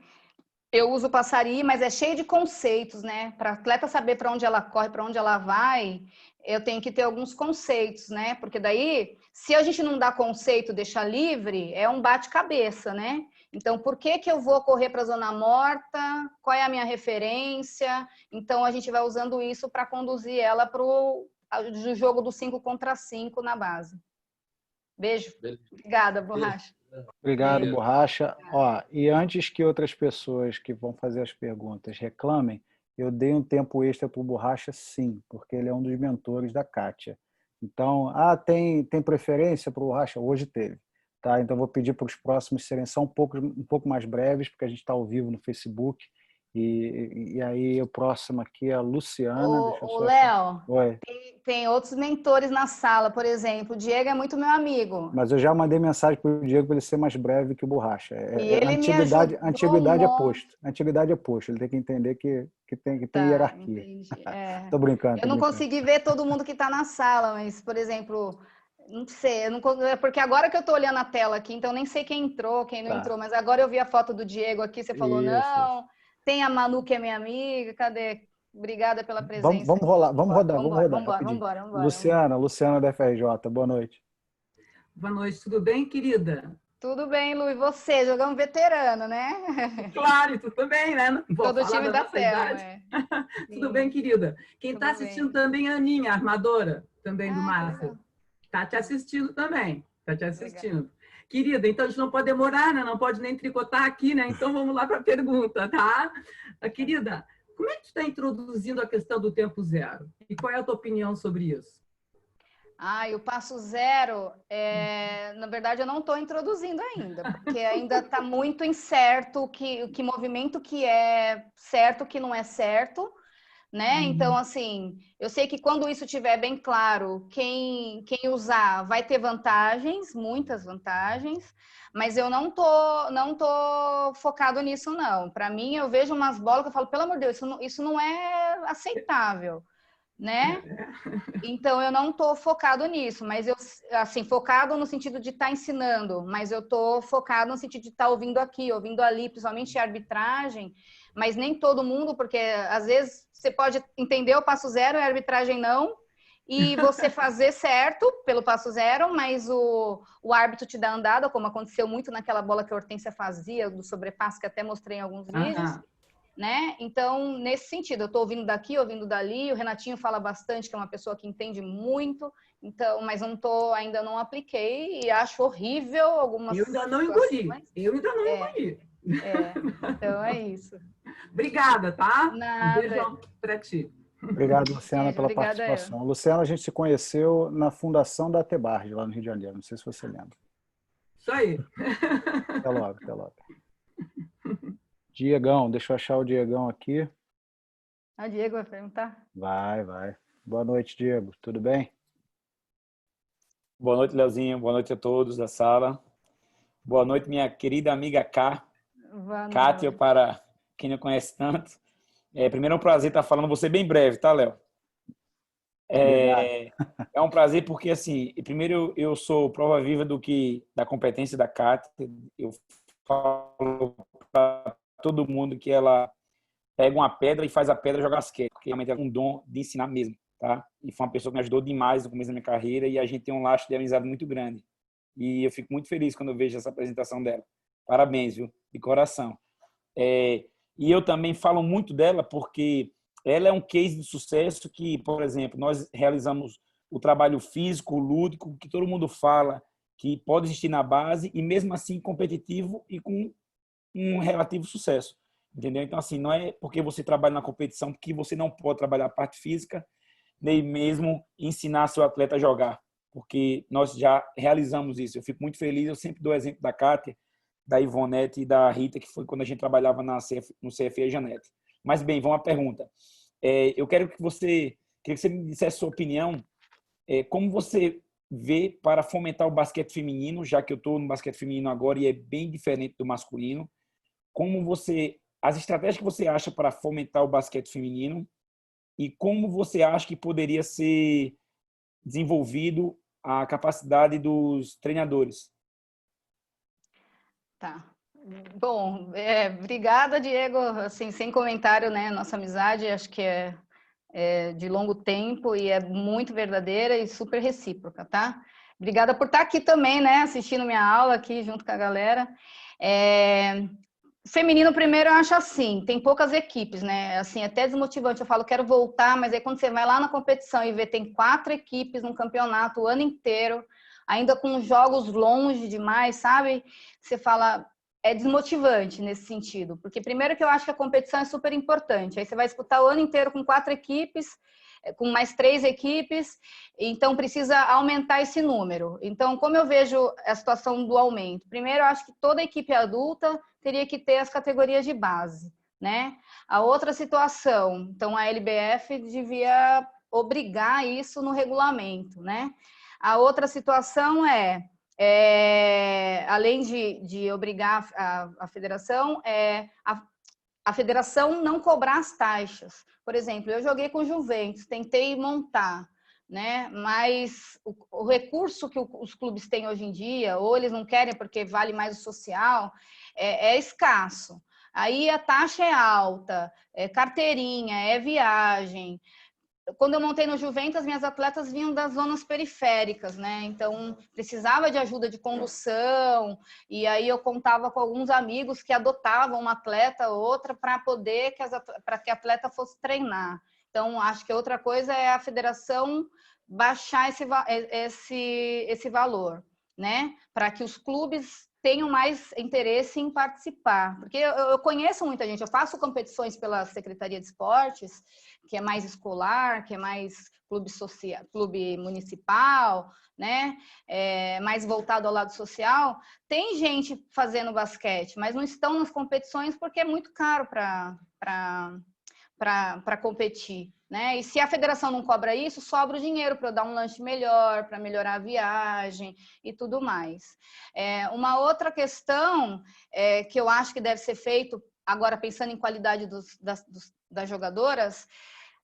Eu uso Passari, mas é cheio de conceitos, né? Para a atleta saber para onde ela corre, para onde ela vai, eu tenho que ter alguns conceitos, né? Porque daí, se a gente não dá conceito, deixar livre, é um bate-cabeça, né? Então, por que que eu vou correr para a zona morta? Qual é a minha referência? Então, a gente vai usando isso para conduzir ela para o jogo do 5 contra 5 na base. Beijo. Obrigada, Borracha. Obrigado, Borracha. Ó, e antes que outras pessoas que vão fazer as perguntas reclamem, eu dei um tempo extra para o Borracha, sim, porque ele é um dos mentores da Kátia. Então, tem preferência para o Borracha? Hoje teve. Tá? Então, vou pedir para os próximos serem só um pouco mais breves, porque a gente está ao vivo no Facebook. E aí, o próximo aqui é a Luciana. Ô, Léo, Oi. tem outros mentores na sala, por exemplo, o Diego é muito meu amigo. Mas eu já mandei mensagem para o Diego para ele ser mais breve que o Borracha. E ele me ajudou Antiguidade é posto. Antiguidade é posto. Ele tem que entender que tem hierarquia. Tô brincando. Eu não consegui ver todo mundo que está na sala, mas, por exemplo, não sei, porque agora que eu estou olhando a tela aqui, então nem sei quem entrou, quem não entrou, mas agora eu vi a foto do Diego aqui, você falou, não, tem a Manu que é minha amiga, cadê? Obrigada pela presença. Vamos rodar. Vamos embora. Luciana da FRJ, boa noite. Boa noite, tudo bem, querida? Tudo bem, Lu, e você? Jogamos veterano, né? Claro, tudo bem, né? Todo o time da tela. Tudo bem, querida? Quem está assistindo também é a Aninha, a armadora, também do Master. Está te assistindo também, está te assistindo. Legal. Querida, então a gente não pode demorar, né? Não pode nem tricotar aqui, né? Então vamos lá para a pergunta, tá? Querida, como é que tu está introduzindo a questão do tempo zero? E qual é a tua opinião sobre isso? E o passo zero, na verdade, eu não estou introduzindo ainda, porque ainda está muito incerto que movimento que é certo, que não é certo, né? Então, assim, eu sei que quando isso estiver bem claro, quem usar vai ter vantagens, muitas vantagens, mas eu não tô focado nisso, não. Para mim, eu vejo umas bolas que eu falo, pelo amor de Deus, isso não é aceitável, né? Então, eu não estou focado nisso, mas eu, assim, focado no sentido de estar ensinando, mas eu estou focado no sentido de estar ouvindo aqui, ouvindo ali, principalmente a arbitragem, mas nem todo mundo, porque às vezes você pode entender o passo zero e a arbitragem não, e você fazer certo pelo passo zero, mas o árbitro te dá andada, como aconteceu muito naquela bola que a Hortência fazia, do sobrepasso, que até mostrei em alguns vídeos. Né? Então, nesse sentido, eu estou ouvindo daqui, ouvindo dali, o Renatinho fala bastante, que é uma pessoa que entende muito, então, mas ainda não apliquei e acho horrível algumas Eu ainda não engoli. Então é isso. Obrigada, tá? Nada. Um beijão para ti. Obrigado, Luciana, pela participação. Luciana, a gente se conheceu na fundação da Atebarge, lá no Rio de Janeiro, não sei se você lembra. Isso aí. Até logo. Diegão, deixa eu achar o Diegão aqui. Diego vai perguntar? Vai. Boa noite, Diego. Tudo bem? Boa noite, Leozinho. Boa noite a todos da sala. Boa noite, minha querida amiga Kátia, para quem não conhece tanto. Primeiro é um prazer estar falando você bem breve, tá, Léo? É um prazer porque, assim, primeiro eu sou prova viva da competência da Kátia. Eu falo para todo mundo que ela pega uma pedra e faz a pedra jogar basquete, porque realmente é um dom de ensinar mesmo, tá? E foi uma pessoa que me ajudou demais no começo da minha carreira e a gente tem um laço de amizade muito grande. E eu fico muito feliz quando eu vejo essa apresentação dela. Parabéns, viu? De coração. E eu também falo muito dela porque ela é um case de sucesso que, por exemplo, nós realizamos o trabalho físico, lúdico, que todo mundo fala que pode existir na base e mesmo assim competitivo e com um relativo sucesso, entendeu? Então, assim, não é porque você trabalha na competição que você não pode trabalhar a parte física, nem mesmo ensinar seu atleta a jogar, porque nós já realizamos isso. Eu fico muito feliz, eu sempre dou o exemplo da Kátia, da Ivonete e da Rita, que foi quando a gente trabalhava no CFE Janete. Mas, bem, vamos à pergunta. Eu queria que você me dissesse a sua opinião, como você vê para fomentar o basquete feminino, já que eu estou no basquete feminino agora e é bem diferente do masculino. As estratégias que você acha para fomentar o basquete feminino e como você acha que poderia ser desenvolvido a capacidade dos treinadores? Tá. Bom, obrigada, Diego. Assim, sem comentário, né? Nossa amizade, acho que é de longo tempo e é muito verdadeira e super recíproca, tá? Obrigada por estar aqui também, né? Assistindo minha aula aqui junto com a galera. Feminino, primeiro, eu acho assim, tem poucas equipes, né? Assim, é até desmotivante. Eu falo, quero voltar, mas aí quando você vai lá na competição e vê, tem 4 equipes no campeonato o ano inteiro, ainda com jogos longe demais, sabe? Você fala, é desmotivante nesse sentido. Porque primeiro que eu acho que a competição é super importante. Aí você vai disputar o ano inteiro com 4 equipes, com mais 3 equipes, então precisa aumentar esse número. Então, como eu vejo a situação do aumento? Primeiro, eu acho que toda equipe adulta teria que ter as categorias de base, né? A outra situação, então a LBF devia obrigar isso no regulamento, né? A outra situação além de obrigar a federação, a federação não cobrar as taxas. Por exemplo, eu joguei com o Juventus, tentei montar, né? Mas o recurso que os clubes têm hoje em dia, ou eles não querem porque vale mais o social, é escasso. Aí a taxa é alta, é carteirinha, é viagem. Quando eu montei no Juventus, as minhas atletas vinham das zonas periféricas, né? Então, precisava de ajuda de condução, e aí eu contava com alguns amigos que adotavam uma atleta ou outra para poder para que a atleta fosse treinar. Então, acho que outra coisa é a federação baixar esse valor, né? Para que os clubes tenham mais interesse em participar. Porque eu conheço muita gente, eu faço competições pela Secretaria de Esportes, que é mais escolar, que é mais clube social, clube municipal, né? Mais voltado ao lado social. Tem gente fazendo basquete, mas não estão nas competições porque é muito caro para competir, né? E se a federação não cobra isso, sobra o dinheiro para eu dar um lanche melhor, para melhorar a viagem e tudo mais. Uma outra questão que eu acho que deve ser feito, agora pensando em qualidade das jogadoras,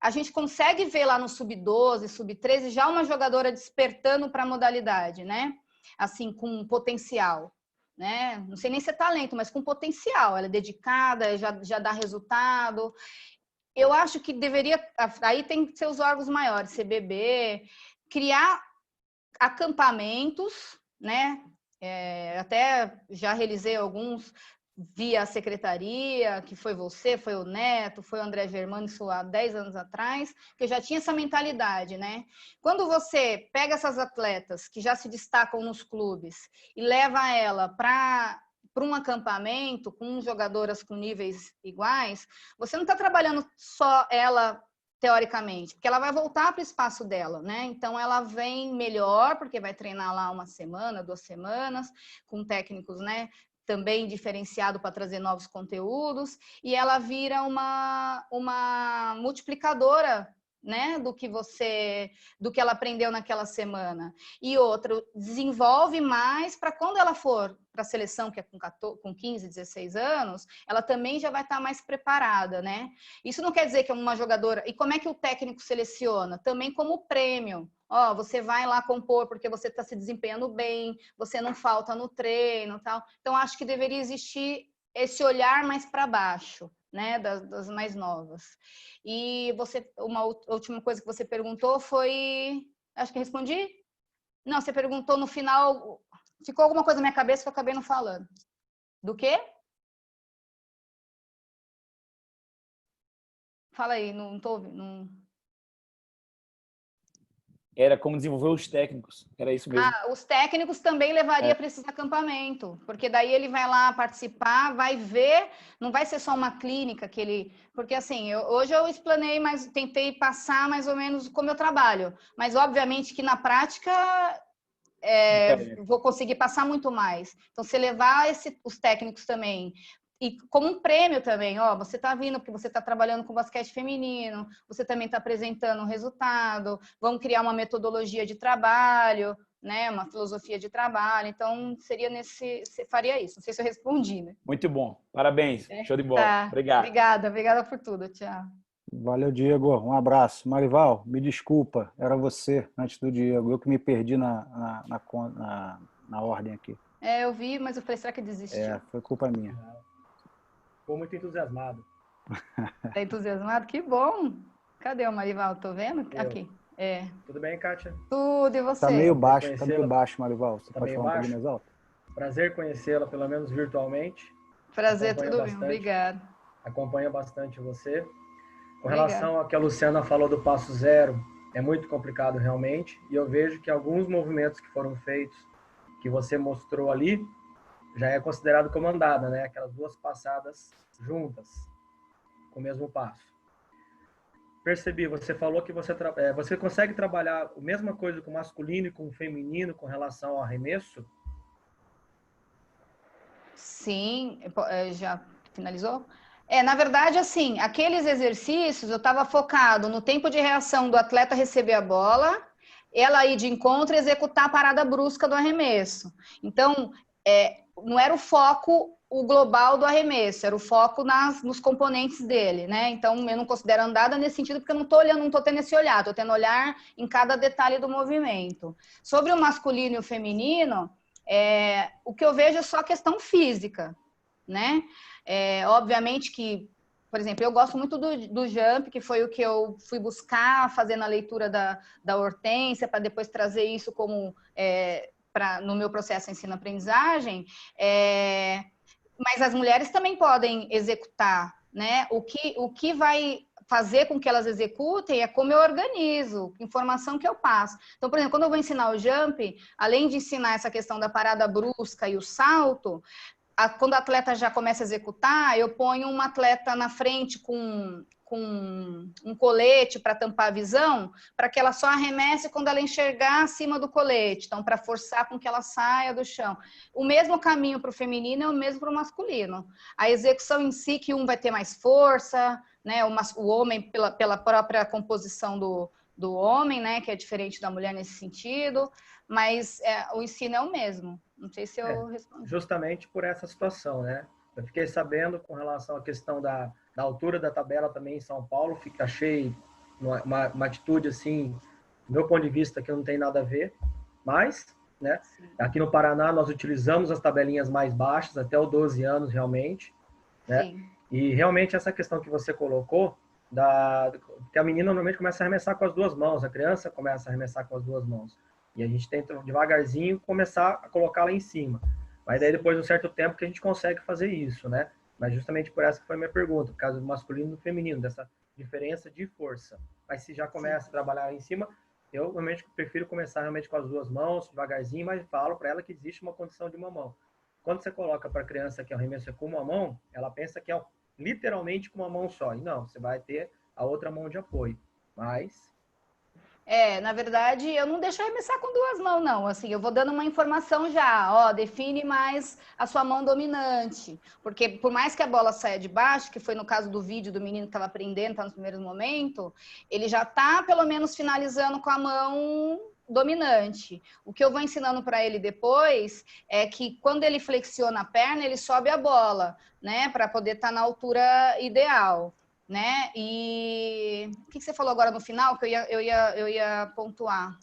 a gente consegue ver lá no sub-12, sub-13, já uma jogadora despertando para a modalidade, né? Assim, com potencial. Né? Não sei nem se é talento, mas com potencial. Ela é dedicada, já dá resultado. Eu acho que deveria, aí tem que ser os órgãos maiores, CBB, criar acampamentos, né? Até já realizei alguns via secretaria, que foi você, foi o Neto, foi o André Germano, isso há 10 anos atrás, que eu já tinha essa mentalidade, né? Quando você pega essas atletas que já se destacam nos clubes e leva ela para um acampamento com jogadoras com níveis iguais, você não está trabalhando só ela teoricamente, porque ela vai voltar para o espaço dela, né? Então ela vem melhor, porque vai treinar lá 1 semana, 2 semanas, com técnicos, né? Também diferenciado para trazer novos conteúdos, e ela vira uma multiplicadora, né, do que ela aprendeu naquela semana. E outro, desenvolve mais para quando ela for para a seleção, que é com 15, 16 anos, ela também já vai estar mais preparada, né? Isso não quer dizer que é uma jogadora... E como é que o técnico seleciona? Também como prêmio. Você vai lá compor porque você está se desempenhando bem, você não falta no treino, tal. Então, acho que deveria existir esse olhar mais para baixo, né, das mais novas. E uma última coisa que você perguntou foi... Acho que respondi? Não, você perguntou no final... Ficou alguma coisa na minha cabeça que eu acabei não falando. Do quê? Fala aí, não estou ouvindo. Era como desenvolver os técnicos, era isso mesmo. Os técnicos também levaria para esses acampamentos, porque daí ele vai lá participar, vai ver, não vai ser só uma clínica que ele... Porque assim, hoje eu explanei, mas tentei passar mais ou menos como eu trabalho, mas obviamente que na prática vou conseguir passar muito mais. Então, se levar os técnicos também, e como um prêmio também, você está vindo porque você está trabalhando com basquete feminino, você também está apresentando um resultado, vamos criar uma metodologia de trabalho, né, uma filosofia de trabalho. Então, faria isso. Não sei se eu respondi, né? Muito bom. Parabéns. Show de bola. Tá. Obrigado. Obrigada por tudo. Tchau. Valeu, Diego. Um abraço. Marival, me desculpa, era você antes do Diego. Eu que me perdi na ordem aqui. Eu vi, mas eu falei, será que desistiu? Foi culpa minha. Ficou muito entusiasmado. Tá entusiasmado? Que bom! Cadê o Marival? Tô vendo? Eu. Aqui. Tudo bem, Kátia? Tudo, e você? Tá meio baixo, Marival. Você pode falar um pouquinho mais alto? Prazer conhecê-la, pelo menos virtualmente. Prazer, tudo bem, obrigado. Acompanha bastante você. Com relação ao que a Luciana falou do passo zero, é muito complicado realmente, e eu vejo que alguns movimentos que foram feitos, que você mostrou ali, já é considerado como andada, né? Aquelas duas passadas juntas, com o mesmo passo. Percebi, você falou que você consegue trabalhar a mesma coisa com o masculino e com o feminino com relação ao arremesso? Sim, já finalizou? Na verdade, assim, aqueles exercícios eu estava focado no tempo de reação do atleta receber a bola, ela ir de encontro e executar a parada brusca do arremesso. Então, não era o foco o global do arremesso, era o foco nos componentes dele, né? Então, eu não considero andada nesse sentido, porque eu não estou olhando, não estou tendo esse olhar, estou tendo olhar em cada detalhe do movimento. Sobre o masculino e o feminino, o que eu vejo é só a questão física, né? Obviamente que, por exemplo, eu gosto muito do jump, que foi o que eu fui buscar fazendo a leitura da Hortência, para depois trazer isso como no meu processo de ensino-aprendizagem, mas as mulheres também podem executar, né? O que vai fazer com que elas executem é como eu organizo, que informação que eu passo. Então, por exemplo, quando eu vou ensinar o jump, além de ensinar essa questão da parada brusca e o salto, quando a atleta já começa a executar, eu ponho uma atleta na frente com um colete para tampar a visão, para que ela só arremesse quando ela enxergar acima do colete, então para forçar com que ela saia do chão. O mesmo caminho para o feminino é o mesmo para o masculino. A execução em si, que um vai ter mais força, né? O homem pela própria composição do homem, né? Que é diferente da mulher nesse sentido, mas o ensino é o mesmo. Não sei se eu respondi. Justamente por essa situação, né? Eu fiquei sabendo com relação à questão da altura da tabela também em São Paulo, achei uma atitude, assim, do meu ponto de vista, que não tem nada a ver, mas, né? Aqui no Paraná nós utilizamos as tabelinhas mais baixas, até os 12 anos realmente, né? Sim. E realmente essa questão que você colocou, que a menina normalmente começa a arremessar com as duas mãos, a criança começa a arremessar com as duas mãos. E a gente tenta devagarzinho começar a colocar lá em cima. Mas daí depois de um certo tempo que a gente consegue fazer isso, né? Mas justamente por essa que foi a minha pergunta, por causa do masculino e do feminino, dessa diferença de força. Mas se já começa a trabalhar lá em cima, eu realmente prefiro começar realmente com as duas mãos, devagarzinho, mas falo para ela que existe uma condição de uma mão. Quando você coloca para a criança que o arremesso é com uma mão, ela pensa que é literalmente com uma mão só. E não, você vai ter a outra mão de apoio. Mas na verdade, eu não deixo arremessar com duas mãos, não. Assim, eu vou dando uma informação já, define mais a sua mão dominante. Porque por mais que a bola saia de baixo, que foi no caso do vídeo do menino que estava aprendendo, está nos primeiros momentos, ele já está, pelo menos, finalizando com a mão dominante. O que eu vou ensinando para ele depois é que quando ele flexiona a perna, ele sobe a bola, né? Para poder estar na altura ideal. Né? E o que você falou agora no final que eu ia pontuar?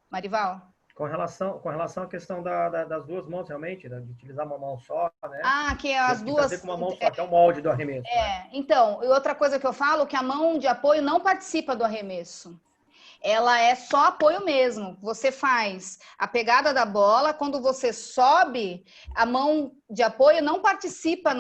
Marival? Com relação à questão das duas mãos, realmente, de utilizar uma mão só, né? Que as duas... fazer com uma mão só, que é o molde do arremesso. Né? Então, e outra coisa que eu falo, que a mão de apoio não participa do arremesso. Ela é só apoio mesmo. Você faz a pegada da bola, quando você sobe, a mão de apoio não participa,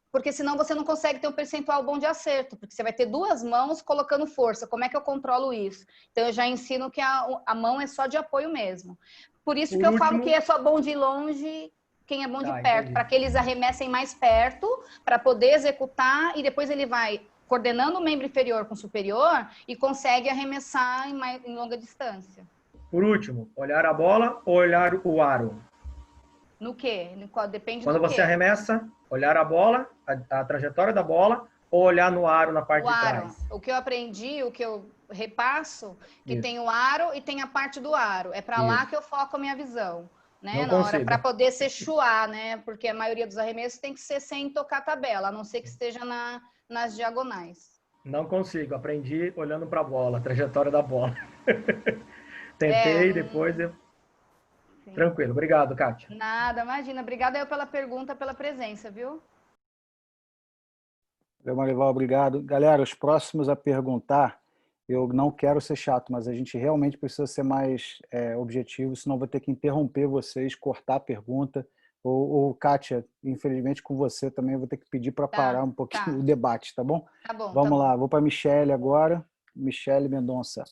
porque senão você não consegue ter um percentual bom de acerto, porque você vai ter duas mãos colocando força. Como é que eu controlo isso? Então, eu já ensino que a mão é só de apoio mesmo. Por isso que eu falo que é só bom de longe quem é bom de perto, para que eles arremessem mais perto, para poder executar, e depois ele vai coordenando o membro inferior com o superior e consegue arremessar em longa distância. Por último, olhar a bola ou olhar o aro? No quê? Depende Quando do você quê? arremessa, olhar a bola, a trajetória da bola, ou olhar no aro na parte de trás? O que eu aprendi, o que eu repasso, que tem o aro e tem a parte do aro. É para lá que eu foco a minha visão. Né? Na hora para poder ser chuar, né? Porque a maioria dos arremessos tem que ser sem tocar a tabela, a não ser que esteja nas diagonais. Não consigo, aprendi olhando para a bola, a trajetória da bola. Tentei, depois eu... Tranquilo. Obrigado, Kátia. Nada, imagina. Obrigada eu pela pergunta, pela presença, viu? Valeu, Marival, obrigado. Galera, os próximos a perguntar, eu não quero ser chato, mas a gente realmente precisa ser mais objetivo, senão vou ter que interromper vocês, cortar a pergunta. Ou Kátia, infelizmente com você também eu vou ter que pedir para parar um pouquinho o debate, tá bom? Tá bom. Vamos lá, vou para a Michele agora. Michele Mendonça.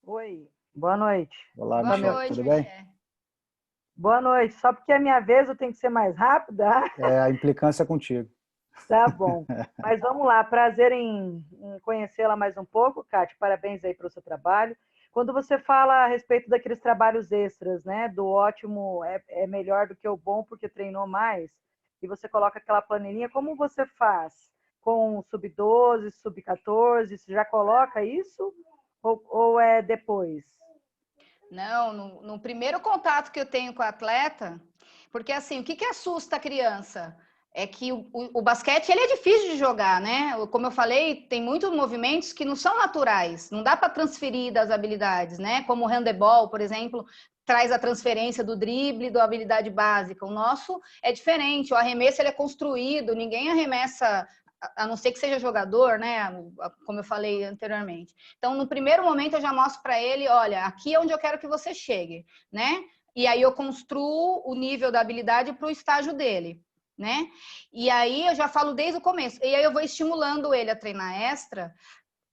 Oi, boa noite. Olá, Boa Michele, noite, tudo bem? Michele. Boa noite. Só porque é minha vez eu tenho que ser mais rápida? A implicância é contigo. Tá bom. Mas vamos lá, prazer em conhecê-la mais um pouco, Kátia. Parabéns aí pelo seu trabalho. Quando você fala a respeito daqueles trabalhos extras, né, do ótimo é melhor do que o bom porque treinou mais, e você coloca aquela planilhinha, como você faz? Com sub-12, sub-14, você já coloca isso? Ou é depois? Não, no primeiro contato que eu tenho com o atleta, porque assim, o que assusta a criança? É que o basquete ele é difícil de jogar, né? Como eu falei, tem muitos movimentos que não são naturais, não dá para transferir das habilidades, né? Como o handebol, por exemplo, traz a transferência do drible, da habilidade básica. O nosso é diferente, o arremesso ele é construído, ninguém arremessa, a não ser que seja jogador, né? Como eu falei anteriormente. Então, no primeiro momento, eu já mostro para ele, olha, aqui é onde eu quero que você chegue, né? E aí eu construo o nível da habilidade para o estágio dele, né? E aí eu já falo desde o começo. E aí eu vou estimulando ele a treinar extra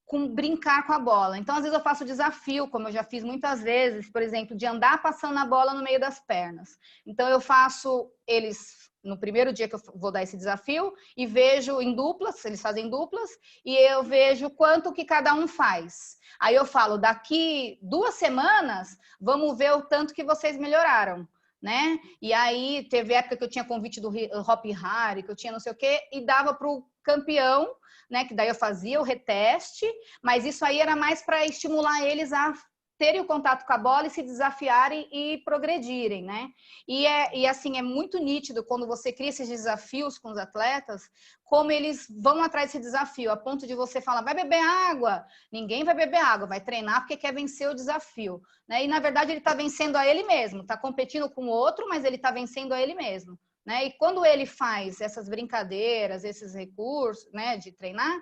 com brincar com a bola. Então, às vezes eu faço desafio, como eu já fiz muitas vezes, por exemplo, de andar passando a bola no meio das pernas. Então, eu faço eles no primeiro dia que eu vou dar esse desafio e vejo em duplas, eles fazem duplas, e eu vejo quanto que cada um faz. Aí eu falo, daqui 2 semanas, vamos ver o tanto que vocês melhoraram, né? E aí teve época que eu tinha convite do Hop Harry, que eu tinha não sei o quê, e dava para o campeão, né? Que daí eu fazia o reteste, mas isso aí era mais para estimular eles a terem o contato com a bola e se desafiarem e progredirem, né? E assim, é muito nítido quando você cria esses desafios com os atletas, como eles vão atrás desse desafio, a ponto de você falar, vai beber água. Ninguém vai beber água, vai treinar porque quer vencer o desafio, né? E, na verdade, ele está vencendo a ele mesmo, está competindo com o outro, mas ele está vencendo a ele mesmo, né? E quando ele faz essas brincadeiras, esses recursos, né, de treinar,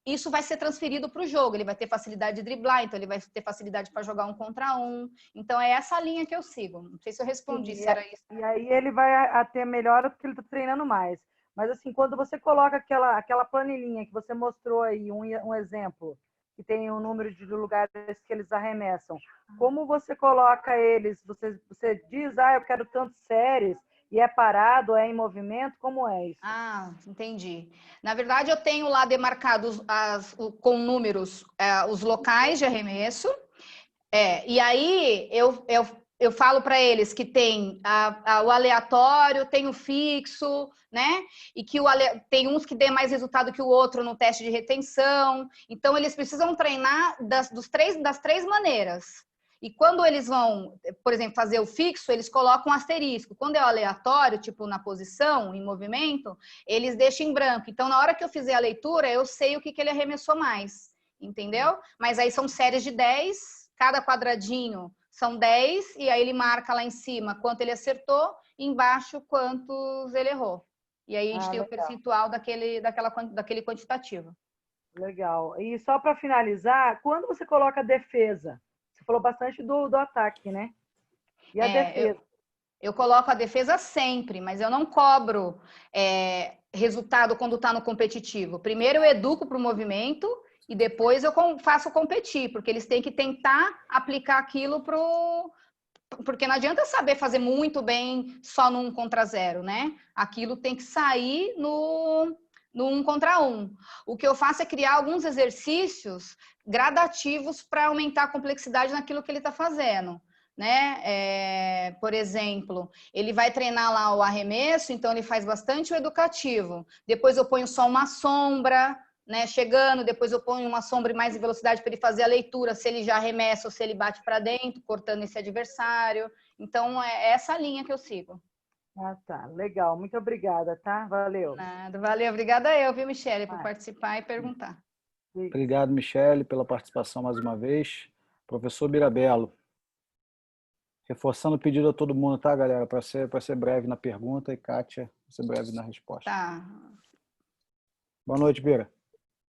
isso vai ser transferido para o jogo, ele vai ter facilidade de driblar, então ele vai ter facilidade para jogar 1 contra 1. Então é essa linha que eu sigo. Não sei se eu respondi, se era isso. E aí ele vai ter melhora porque ele está treinando mais. Mas assim, quando você coloca aquela planilhinha que você mostrou aí, um exemplo, que tem um número de lugares que eles arremessam, como você coloca eles? Você diz, eu quero tantas séries, e é parado, é em movimento? Como é isso? Ah, entendi. Na verdade, eu tenho lá demarcados com números os locais de arremesso. E aí eu falo para eles que tem o aleatório, tem o fixo, né? E que tem uns que dê mais resultado que o outro no teste de retenção. Então, eles precisam treinar das 3 maneiras. E quando eles vão, por exemplo, fazer o fixo, eles colocam um asterisco. Quando é o aleatório, tipo na posição, em movimento, eles deixam em branco. Então, na hora que eu fizer a leitura, eu sei o que ele arremessou mais, entendeu? Mas aí são séries de 10, cada quadradinho são 10, e aí ele marca lá em cima quanto ele acertou, e embaixo quantos ele errou. E aí a gente tem legal. O percentual daquele quantitativo. Legal. E só para finalizar, quando você coloca a defesa, você falou bastante do ataque, né? E a defesa? Eu coloco a defesa sempre, mas eu não cobro resultado quando está no competitivo. Primeiro eu educo para o movimento e depois eu faço competir, porque eles têm que tentar aplicar aquilo porque não adianta saber fazer muito bem só no 1 contra 0, né? Aquilo tem que sair no 1 contra 1. O que eu faço é criar alguns exercícios gradativos para aumentar a complexidade naquilo que ele está fazendo, né? Por exemplo, ele vai treinar lá o arremesso, então ele faz bastante o educativo. Depois eu ponho só uma sombra, né, chegando, depois eu ponho uma sombra e mais velocidade para ele fazer a leitura, se ele já arremessa ou se ele bate para dentro, cortando esse adversário. Então, é essa linha que eu sigo. Ah, tá. Legal. Muito obrigada, tá? Valeu. Nada. Valeu. Obrigada eu, viu, Michele, por participar e perguntar. Obrigado, Michele, pela participação mais uma vez. Professor Birabello, Reforçando o pedido a todo mundo, tá, galera? Para ser breve na pergunta e Kátia, ser breve na resposta. Tá. Boa noite, Bira.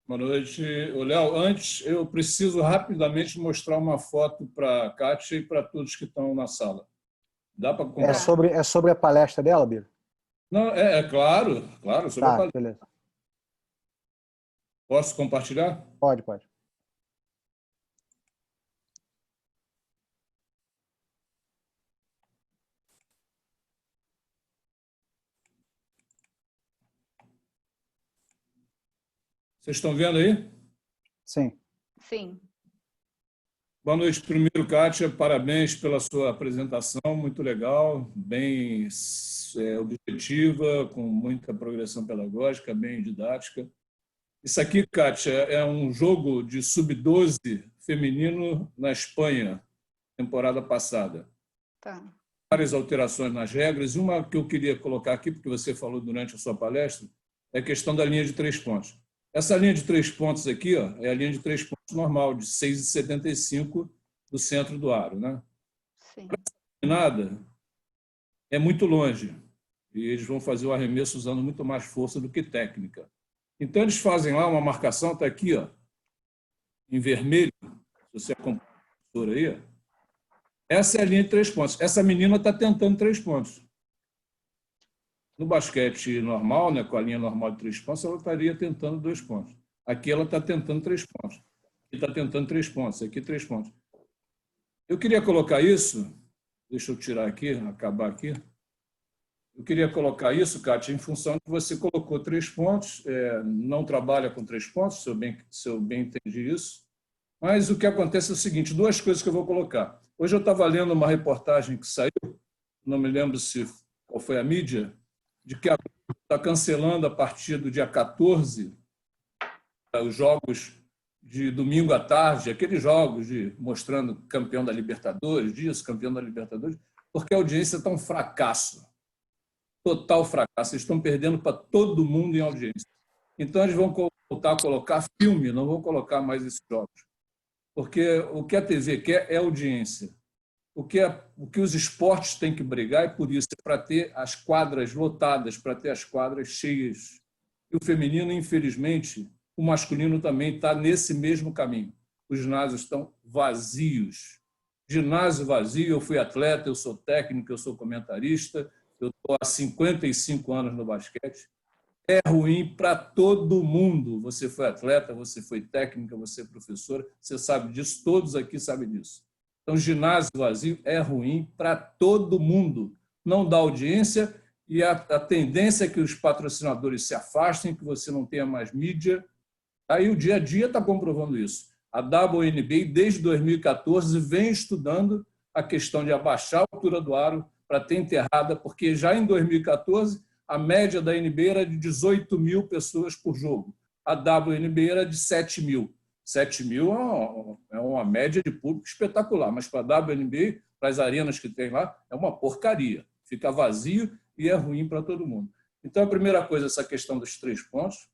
Boa noite. Léo, antes eu preciso rapidamente mostrar uma foto para a Kátia e para todos que estão na sala. Dá para compartilhar? É sobre a palestra dela, Bira? Não, claro, sobre a palestra. Beleza. Posso compartilhar? Pode. Vocês estão vendo aí? Sim. Sim. Boa noite. Primeiro, Kátia, parabéns pela sua apresentação, muito legal, bem objetiva, com muita progressão pedagógica, bem didática. Isso aqui, Kátia, é um jogo de sub-12 feminino na Espanha, temporada passada. Tá. Várias alterações nas regras. Uma que eu queria colocar aqui, porque você falou durante a sua palestra, é a questão da linha de 3 pontos. Essa linha de 3 pontos aqui, ó, é a linha de 3 pontos normal, de 6,75 do centro do aro, né? Sim. Nada é muito longe e eles vão fazer o arremesso usando muito mais força do que técnica. Então eles fazem lá uma marcação, está aqui, ó, em vermelho, se você acompanha a professora aí, ó. Essa é a linha de 3 pontos. Essa menina está tentando 3 pontos. No basquete normal, né, com a linha normal de 3 pontos, ela estaria tentando 2 pontos. Aqui ela está tentando 3 pontos. Aqui está tentando 3 pontos. Aqui 3 pontos. Eu queria colocar isso, deixa eu tirar aqui, acabar aqui. Eu queria colocar isso, Kátia, em função de que você colocou 3 pontos, não trabalha com 3 pontos, se eu bem entendi isso. Mas o que acontece é o seguinte, 2 coisas que eu vou colocar. Hoje eu estava lendo uma reportagem que saiu, não me lembro qual foi a mídia, de que a Globo está cancelando a partir do dia 14 os jogos de domingo à tarde, aqueles jogos mostrando campeão da Libertadores, campeão da Libertadores, porque a audiência está um fracasso, total fracasso. Eles estão perdendo para todo mundo em audiência. Então, eles vão voltar a colocar filme, não vão colocar mais esses jogos. Porque o que a TV quer é audiência. O que os esportes têm que brigar é por isso, para ter as quadras lotadas, para ter as quadras cheias. E o feminino, infelizmente, o masculino também está nesse mesmo caminho. Os ginásios estão vazios. Ginásio vazio, eu fui atleta, eu sou técnico, eu sou comentarista, eu estou há 55 anos no basquete. É ruim para todo mundo. Você foi atleta, você foi técnica, você é professora, você sabe disso, todos aqui sabem disso. Então, ginásio vazio é ruim para todo mundo. Não dá audiência e a tendência é que os patrocinadores se afastem, que você não tenha mais mídia. Aí o dia a dia está comprovando isso. A WNBA, desde 2014, vem estudando a questão de abaixar a altura do aro para ter enterrada, porque já em 2014 a média da NBA era de 18 mil pessoas por jogo. A WNBA era de 7 mil. 7 mil é uma média de público espetacular, mas para a WNBA, para as arenas que tem lá, é uma porcaria. Fica vazio e é ruim para todo mundo. Então, a primeira coisa, essa questão dos 3 pontos.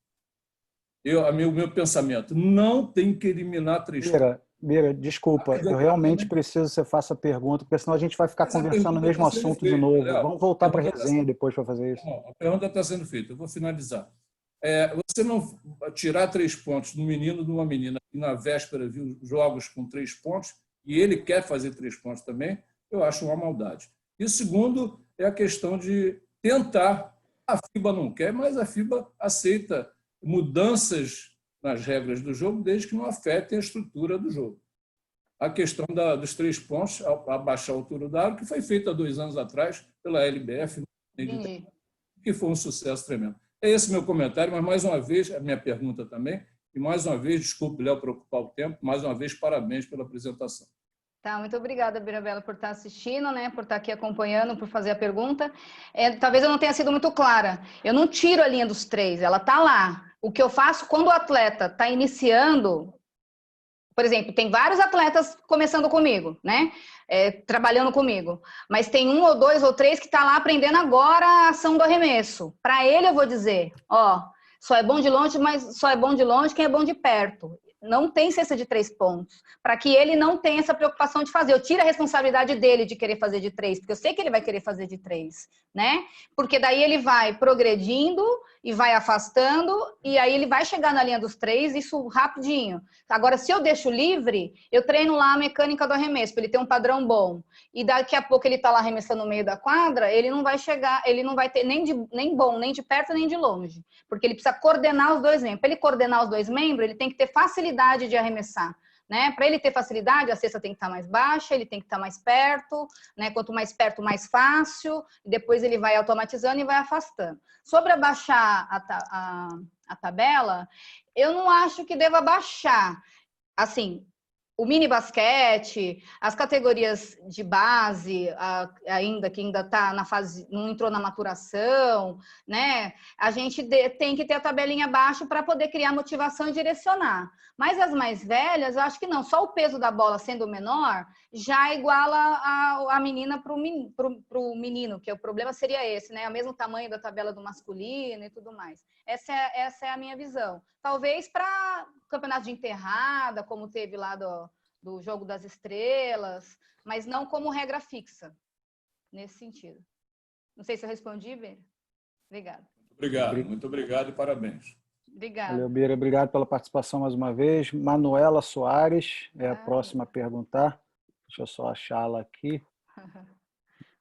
O meu pensamento, não tem que eliminar 3 pontos. Mira, desculpa, eu realmente preciso que você faça a pergunta, porque senão a gente vai ficar conversando o mesmo assunto de novo. Vamos voltar para a resenha depois para fazer isso. A pergunta está sendo feita, eu vou finalizar. Você não tirar 3 pontos de um menino de uma menina que na véspera viu jogos com 3 pontos e ele quer fazer 3 pontos também, eu acho uma maldade. E o segundo é a questão de tentar. A FIBA não quer, mas a FIBA aceita mudanças nas regras do jogo, desde que não afetem a estrutura do jogo. A questão dos 3 pontos, abaixar a altura do aro, que foi feita há 2 anos atrás pela LBF, que foi um sucesso tremendo. É esse meu comentário, mas mais uma vez, a minha pergunta também, e mais uma vez, desculpe, Léo, por ocupar o tempo, mais uma vez, parabéns pela apresentação. Tá, muito obrigada, Birabella, por estar assistindo, né, por estar aqui acompanhando, por fazer a pergunta. Talvez eu não tenha sido muito clara. Eu não tiro a linha dos 3, ela está lá. O que eu faço quando o atleta está iniciando, por exemplo, tem vários atletas começando comigo, né, trabalhando comigo, mas tem 1 ou 2 ou 3 que está lá aprendendo agora a ação do arremesso. Para ele eu vou dizer, só é bom de longe, mas só é bom de longe quem é bom de perto. não tem cesta de 3 pontos, para que ele não tenha essa preocupação de fazer. Eu tiro a responsabilidade dele de querer fazer de 3, porque eu sei que ele vai querer fazer de 3, né? Porque daí ele vai progredindo e vai afastando, e aí ele vai chegar na linha dos 3, isso rapidinho. Agora, se eu deixo livre, eu treino lá a mecânica do arremesso, para ele ter um padrão bom. E daqui a pouco ele está lá arremessando no meio da quadra, ele não vai chegar, ele não vai ter nem bom, nem de perto, nem de longe. Porque ele precisa coordenar os dois membros. Para ele coordenar os dois membros, ele tem que ter facilidade de arremessar. Né? Para ele ter facilidade, a cesta tem que estar mais baixa, ele tem que estar mais perto, né? Quanto mais perto, mais fácil, e depois ele vai automatizando e vai afastando. Sobre abaixar a tabela, eu não acho que deva baixar. Assim, o mini basquete, as categorias de base, ainda que ainda está na fase, não entrou na maturação, né? A gente tem que ter a tabelinha abaixo para poder criar motivação e direcionar. Mas as mais velhas, eu acho que não. Só o peso da bola sendo menor já iguala a menina para o menino, que o problema seria esse, né? O mesmo tamanho da tabela do masculino e tudo mais. Essa é a minha visão. Talvez para campeonato de enterrada, como teve lá do Jogo das Estrelas, mas não como regra fixa, nesse sentido. Não sei se eu respondi, Beira. Obrigada. Muito obrigado e parabéns. Obrigada. Valeu, Beira. Obrigado pela participação mais uma vez. Manuela Soares é a próxima a perguntar. Deixa eu só achá-la aqui.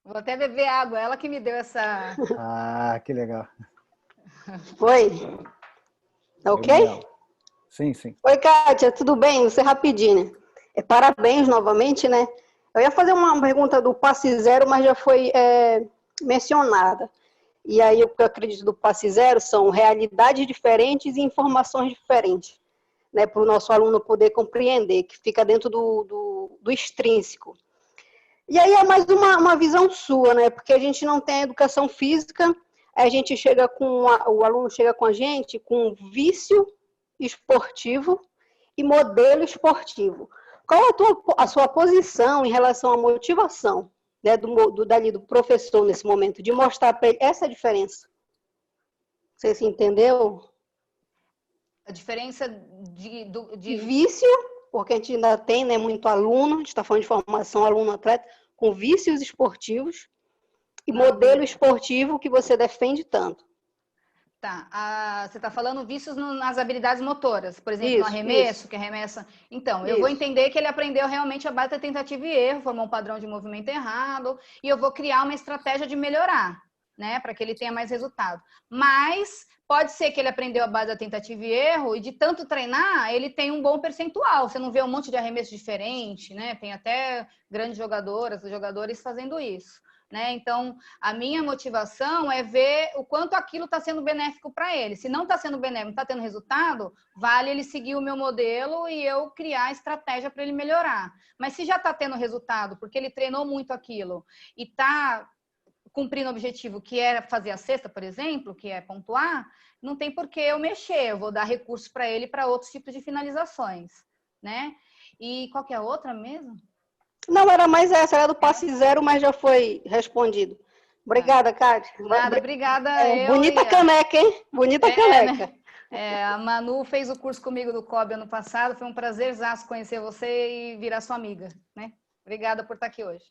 Vou até beber água, ela que me deu essa... Ah, que legal. Oi. Tá ok? Sim, sim. Oi, Kátia, tudo bem? Você rapidinho, né? Parabéns novamente, né? Eu ia fazer uma pergunta do passe zero, mas já foi mencionada. E aí, o que eu acredito do passe zero são realidades diferentes e informações diferentes, né? Para o nosso aluno poder compreender, que fica dentro do extrínseco. E aí é mais uma visão sua, né? Porque a gente não tem educação física, a gente chega o aluno chega com a gente com vício esportivo e modelo esportivo. Qual a sua posição em relação à motivação, né, do professor nesse momento, de mostrar para ele essa diferença? Você se entendeu? A diferença de vício, porque a gente ainda tem, né, muito aluno, a gente está falando de formação aluno-atleta, com vícios esportivos e modelo esportivo que você defende tanto. Tá, você está falando vícios nas habilidades motoras, por exemplo, no arremesso, que arremessa. Então, eu vou entender que ele aprendeu realmente a base da tentativa e erro, formou um padrão de movimento errado, e eu vou criar uma estratégia de melhorar, né, para que ele tenha mais resultado. Mas pode ser que ele aprendeu a base da tentativa e erro, e de tanto treinar, ele tem um bom percentual. Você não vê um monte de arremesso diferente, né? Tem até grandes jogadores fazendo isso. Né? Então, a minha motivação é ver o quanto aquilo está sendo benéfico para ele. Se não está sendo benéfico, está tendo resultado, vale ele seguir o meu modelo e eu criar estratégia para ele melhorar. Mas se já está tendo resultado, porque ele treinou muito aquilo e está cumprindo o objetivo, que é fazer a cesta, por exemplo, que é pontuar, não tem por que eu mexer. Eu vou dar recursos para ele para outros tipos de finalizações. Né? E qual que é a outra mesmo? Não, era mais essa, era do passe zero, mas já foi respondido. Obrigada, Kátia. Nada, obrigada. Bonita caneca, hein? Bonita caneca. Né? A Manu fez o curso comigo do COB ano passado, foi um prazerzaço conhecer você e virar sua amiga. Né? Obrigada por estar aqui hoje.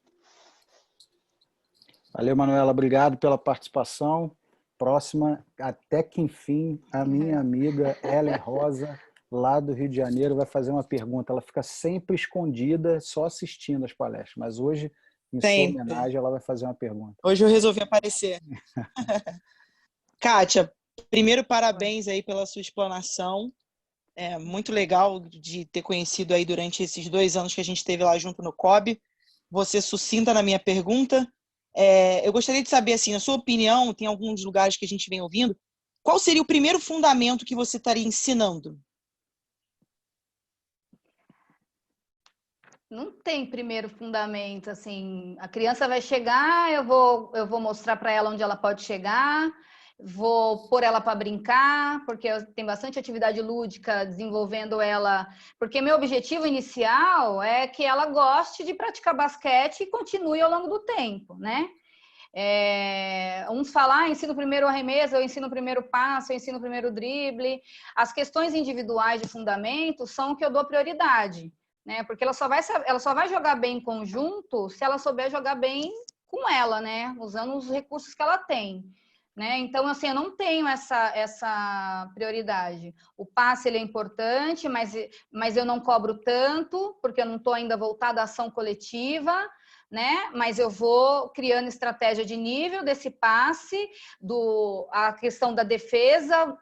Valeu, Manuela, obrigado pela participação. Próxima, até que enfim, a minha amiga Ellen Rosa, lá do Rio de Janeiro, vai fazer uma pergunta. Ela fica sempre escondida, só assistindo as palestras, mas hoje, em sua homenagem, ela vai fazer uma pergunta. Hoje eu resolvi aparecer. Kátia, primeiro parabéns aí pela sua explanação. É muito legal de ter conhecido aí durante esses 2 anos que a gente esteve lá junto no COB. Você sucinta na minha pergunta. Eu gostaria de saber, assim, na sua opinião, tem alguns lugares que a gente vem ouvindo, qual seria o primeiro fundamento que você estaria ensinando? Não tem primeiro fundamento, assim, a criança vai chegar, eu vou mostrar para ela onde ela pode chegar, vou pôr ela para brincar, porque tem bastante atividade lúdica desenvolvendo ela, porque meu objetivo inicial é que ela goste de praticar basquete e continue ao longo do tempo, né? Uns falam, ensino o primeiro arremesso, eu ensino o primeiro passo, eu ensino o primeiro drible. As questões individuais de fundamento são o que eu dou prioridade, né? Porque ela só vai jogar bem em conjunto se ela souber jogar bem com ela, né? Usando os recursos que ela tem. Né? Então, assim, eu não tenho essa prioridade. O passe ele é importante, mas eu não cobro tanto, porque eu não estou ainda voltada à ação coletiva, né? Mas eu vou criando estratégia de nível desse passe, a questão da defesa,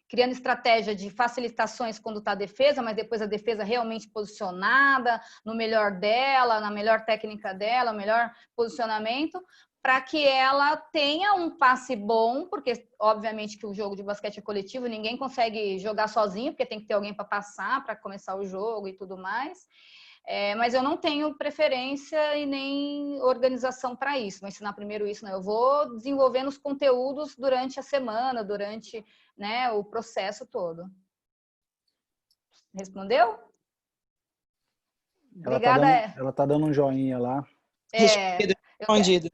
criando estratégia de facilitações quando está a defesa, mas depois a defesa realmente posicionada, no melhor dela, na melhor técnica dela, melhor posicionamento, para que ela tenha um passe bom, porque obviamente que o jogo de basquete é coletivo, ninguém consegue jogar sozinho, porque tem que ter alguém para passar, para começar o jogo e tudo mais. Mas eu não tenho preferência e nem organização para isso, vou ensinar primeiro isso, né? Eu vou desenvolvendo os conteúdos durante a semana, durante, né, o processo todo. Respondeu? Obrigada. Ela tá dando um joinha lá. Respondido.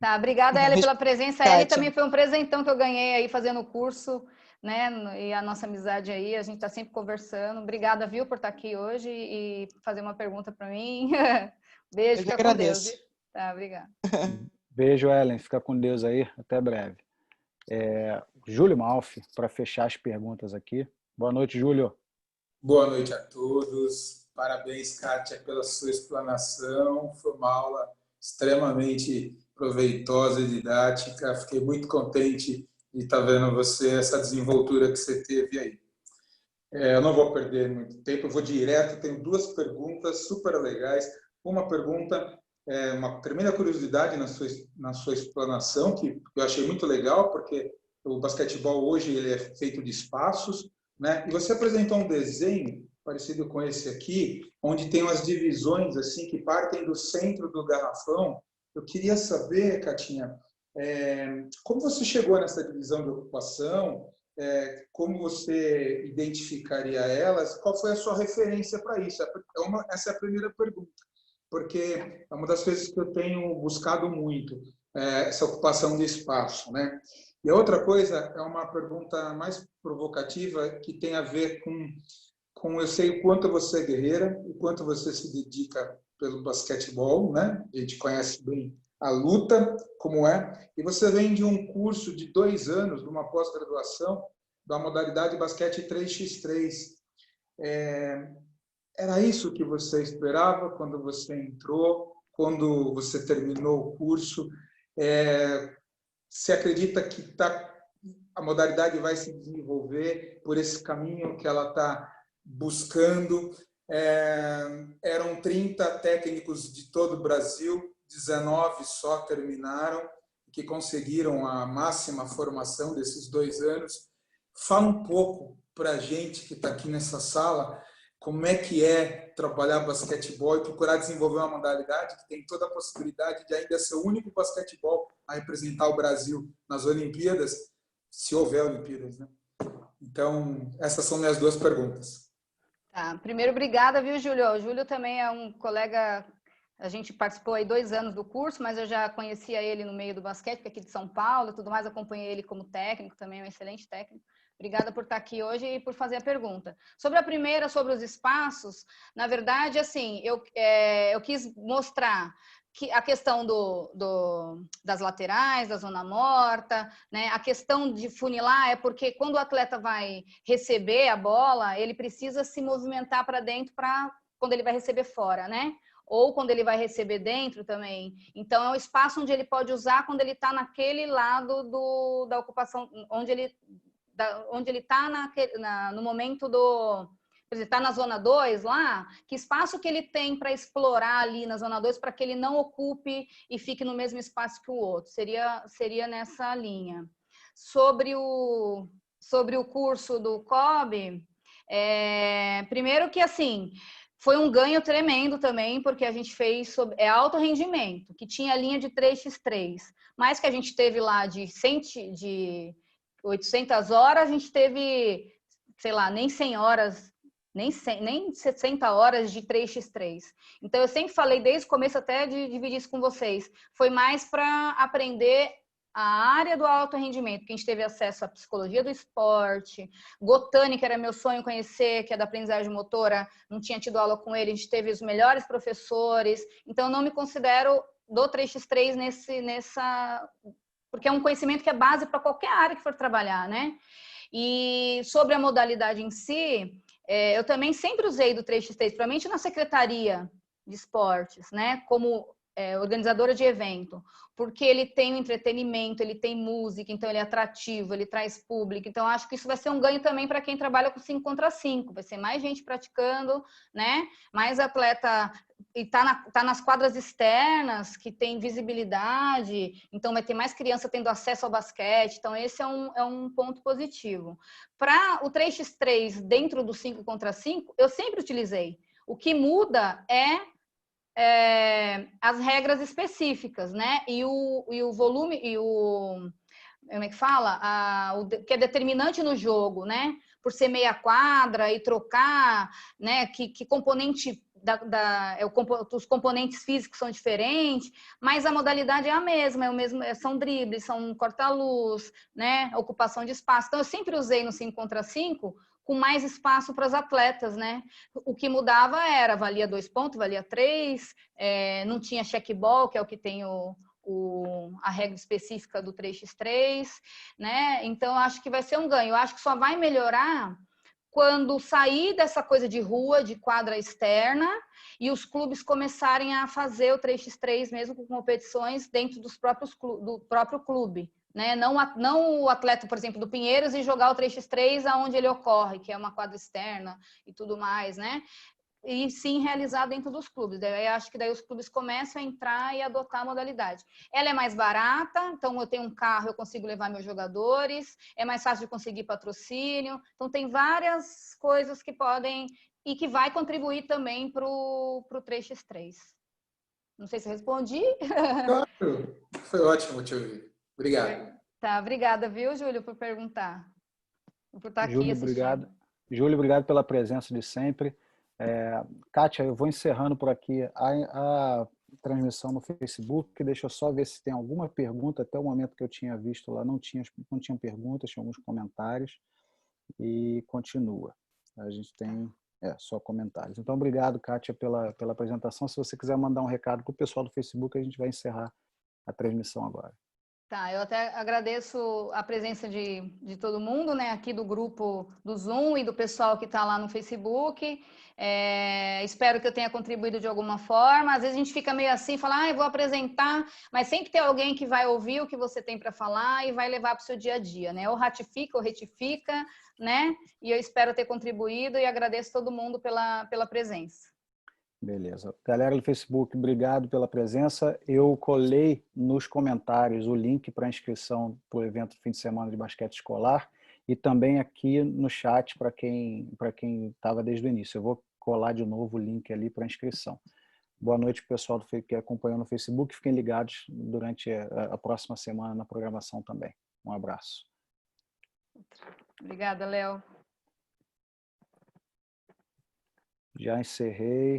Tá, obrigada, Ellie, pela presença. Ellie também foi um presentão que eu ganhei aí fazendo o curso, né? E a nossa amizade aí, a gente está sempre conversando. Obrigada, viu, por estar aqui hoje e fazer uma pergunta para mim. Beijo, fica com Deus. Tá, obrigada. Beijo, Ellen. Fica com Deus aí. Até breve. Júlio Malfi, para fechar as perguntas aqui. Boa noite, Júlio. Boa noite a todos. Parabéns, Kátia, pela sua explanação. Foi uma aula extremamente proveitosa e didática. Fiquei muito contente de estar vendo essa desenvoltura que você teve aí. Eu não vou perder muito tempo, eu vou direto. Tenho duas perguntas super legais. Uma pergunta, uma primeira curiosidade na sua explanação, que eu achei muito legal, porque o basquetebol hoje ele é feito de espaços, né? E você apresentou um desenho parecido com esse aqui, onde tem umas divisões assim que partem do centro do garrafão. Eu queria saber, Katinha, como você chegou nessa divisão de ocupação, como você identificaria elas, qual foi a sua referência para isso? Essa é a primeira pergunta, porque é uma das coisas que eu tenho buscado muito, essa ocupação de espaço, né? E a outra coisa é uma pergunta mais provocativa que tem a ver com eu sei o quanto você é guerreira, o quanto você se dedica pelo basquetebol, né? A gente conhece bem a luta, como é, e você vem de um curso de 2 anos, de uma pós-graduação, da modalidade basquete 3x3. Era isso que você esperava quando você entrou, quando você terminou o curso? Você acredita que a modalidade vai se desenvolver por esse caminho que ela está buscando? Eram 30 técnicos de todo o Brasil, 19 só terminaram, que conseguiram a máxima formação desses 2 anos. Fala um pouco para a gente que está aqui nessa sala, como é que é trabalhar basquetebol e procurar desenvolver uma modalidade que tem toda a possibilidade de ainda ser o único basquetebol a representar o Brasil nas Olimpíadas, se houver Olimpíadas, né? Então, essas são minhas 2 perguntas. Tá, primeiro, obrigada, viu, Júlio? O Júlio também é um colega, a gente participou aí 2 anos do curso, mas eu já conhecia ele no meio do basquete, aqui de São Paulo, tudo mais, acompanhei ele como técnico, também é um excelente técnico. Obrigada por estar aqui hoje e por fazer a pergunta. Sobre a primeira, sobre os espaços, na verdade, assim, eu quis mostrar que a questão das laterais, da zona morta, né? A questão de funilar é porque quando o atleta vai receber a bola, ele precisa se movimentar para dentro para quando ele vai receber fora, né? Ou quando ele vai receber dentro também. Então, é um espaço onde ele pode usar quando ele está naquele lado da ocupação, onde ele está no momento por exemplo, está na zona 2 lá, que espaço que ele tem para explorar ali na zona 2 para que ele não ocupe e fique no mesmo espaço que o outro. Seria nessa linha. Sobre o curso do COB, primeiro que, assim, foi um ganho tremendo também, porque a gente fez alto rendimento, que tinha linha de 3x3, mas que a gente teve lá de 800 horas, a gente teve, sei lá, nem 100 horas nem 60 horas de 3x3. Então, eu sempre falei desde o começo até de dividir isso com vocês. Foi mais para aprender a área do alto rendimento, que a gente teve acesso à psicologia do esporte, Gotânica era meu sonho conhecer, que é da aprendizagem motora, não tinha tido aula com ele, a gente teve os melhores professores, então eu não me considero do 3x3 porque é um conhecimento que é base para qualquer área que for trabalhar, né? E sobre a modalidade em si, eu também sempre usei do 3x3, principalmente na Secretaria de Esportes, né? Como organizadora de evento, porque ele tem o entretenimento, ele tem música, então ele é atrativo, ele traz público, então acho que isso vai ser um ganho também para quem trabalha com 5 contra 5, vai ser mais gente praticando, né? Mais atleta, e tá nas quadras externas, que tem visibilidade, então vai ter mais criança tendo acesso ao basquete, então esse é um ponto positivo. Para o 3x3 dentro do 5 contra 5, eu sempre utilizei. O que muda as regras específicas, né? E o volume, como é que fala? O que é determinante no jogo, né? Por ser meia quadra e trocar, né? Que componente os componentes físicos são diferentes, mas a modalidade é a mesma, são dribles, são corta-luz, né? Ocupação de espaço. Então, eu sempre usei no 5 contra 5 com mais espaço para as atletas, né? O que mudava valia 2 pontos, valia 3, não tinha check-ball, que é o que tem a regra específica do 3x3, né? Então, acho que vai ser um ganho. Eu acho que só vai melhorar quando sair dessa coisa de rua, de quadra externa, e os clubes começarem a fazer o 3x3 mesmo com competições dentro do próprio clube. Né? Não o atleta, por exemplo, do Pinheiros e jogar o 3x3 aonde ele ocorre, que é uma quadra externa e tudo mais, né? E sim realizar dentro dos clubes. Daí acho que daí os clubes começam a entrar e adotar a modalidade. Ela é mais barata, então eu tenho um carro, eu consigo levar meus jogadores, é mais fácil de conseguir patrocínio, então tem várias coisas que podem e que vai contribuir também para o 3x3. Não sei se eu respondi. Claro, foi ótimo te ouvir. Obrigado. Tá, obrigada, viu, Júlio, por perguntar. Por estar aqui assistindo. Obrigado. Júlio, obrigado pela presença de sempre. Kátia, eu vou encerrando por aqui a transmissão no Facebook. Deixa eu só ver se tem alguma pergunta. Até o momento que eu tinha visto lá, não tinha perguntas, tinha alguns comentários. E continua. A gente tem só comentários. Então, obrigado, Kátia, pela apresentação. Se você quiser mandar um recado para o pessoal do Facebook, a gente vai encerrar a transmissão agora. Tá, eu até agradeço a presença de todo mundo, né, aqui do grupo do Zoom e do pessoal que está lá no Facebook. Espero que eu tenha contribuído de alguma forma. Às vezes a gente fica meio assim, fala, eu vou apresentar, mas sempre tem alguém que vai ouvir o que você tem para falar e vai levar para o seu dia a dia, né? Ou ratifica ou retifica, né? E eu espero ter contribuído e agradeço todo mundo pela presença. Beleza. Galera do Facebook, obrigado pela presença. Eu colei nos comentários o link para inscrição para o evento do fim de semana de basquete escolar e também aqui no chat para quem estava desde o início. Eu vou colar de novo o link ali para inscrição. Boa noite, pessoal que acompanhou no Facebook. Fiquem ligados durante a próxima semana na programação também. Um abraço. Obrigada, Léo. Já encerrei.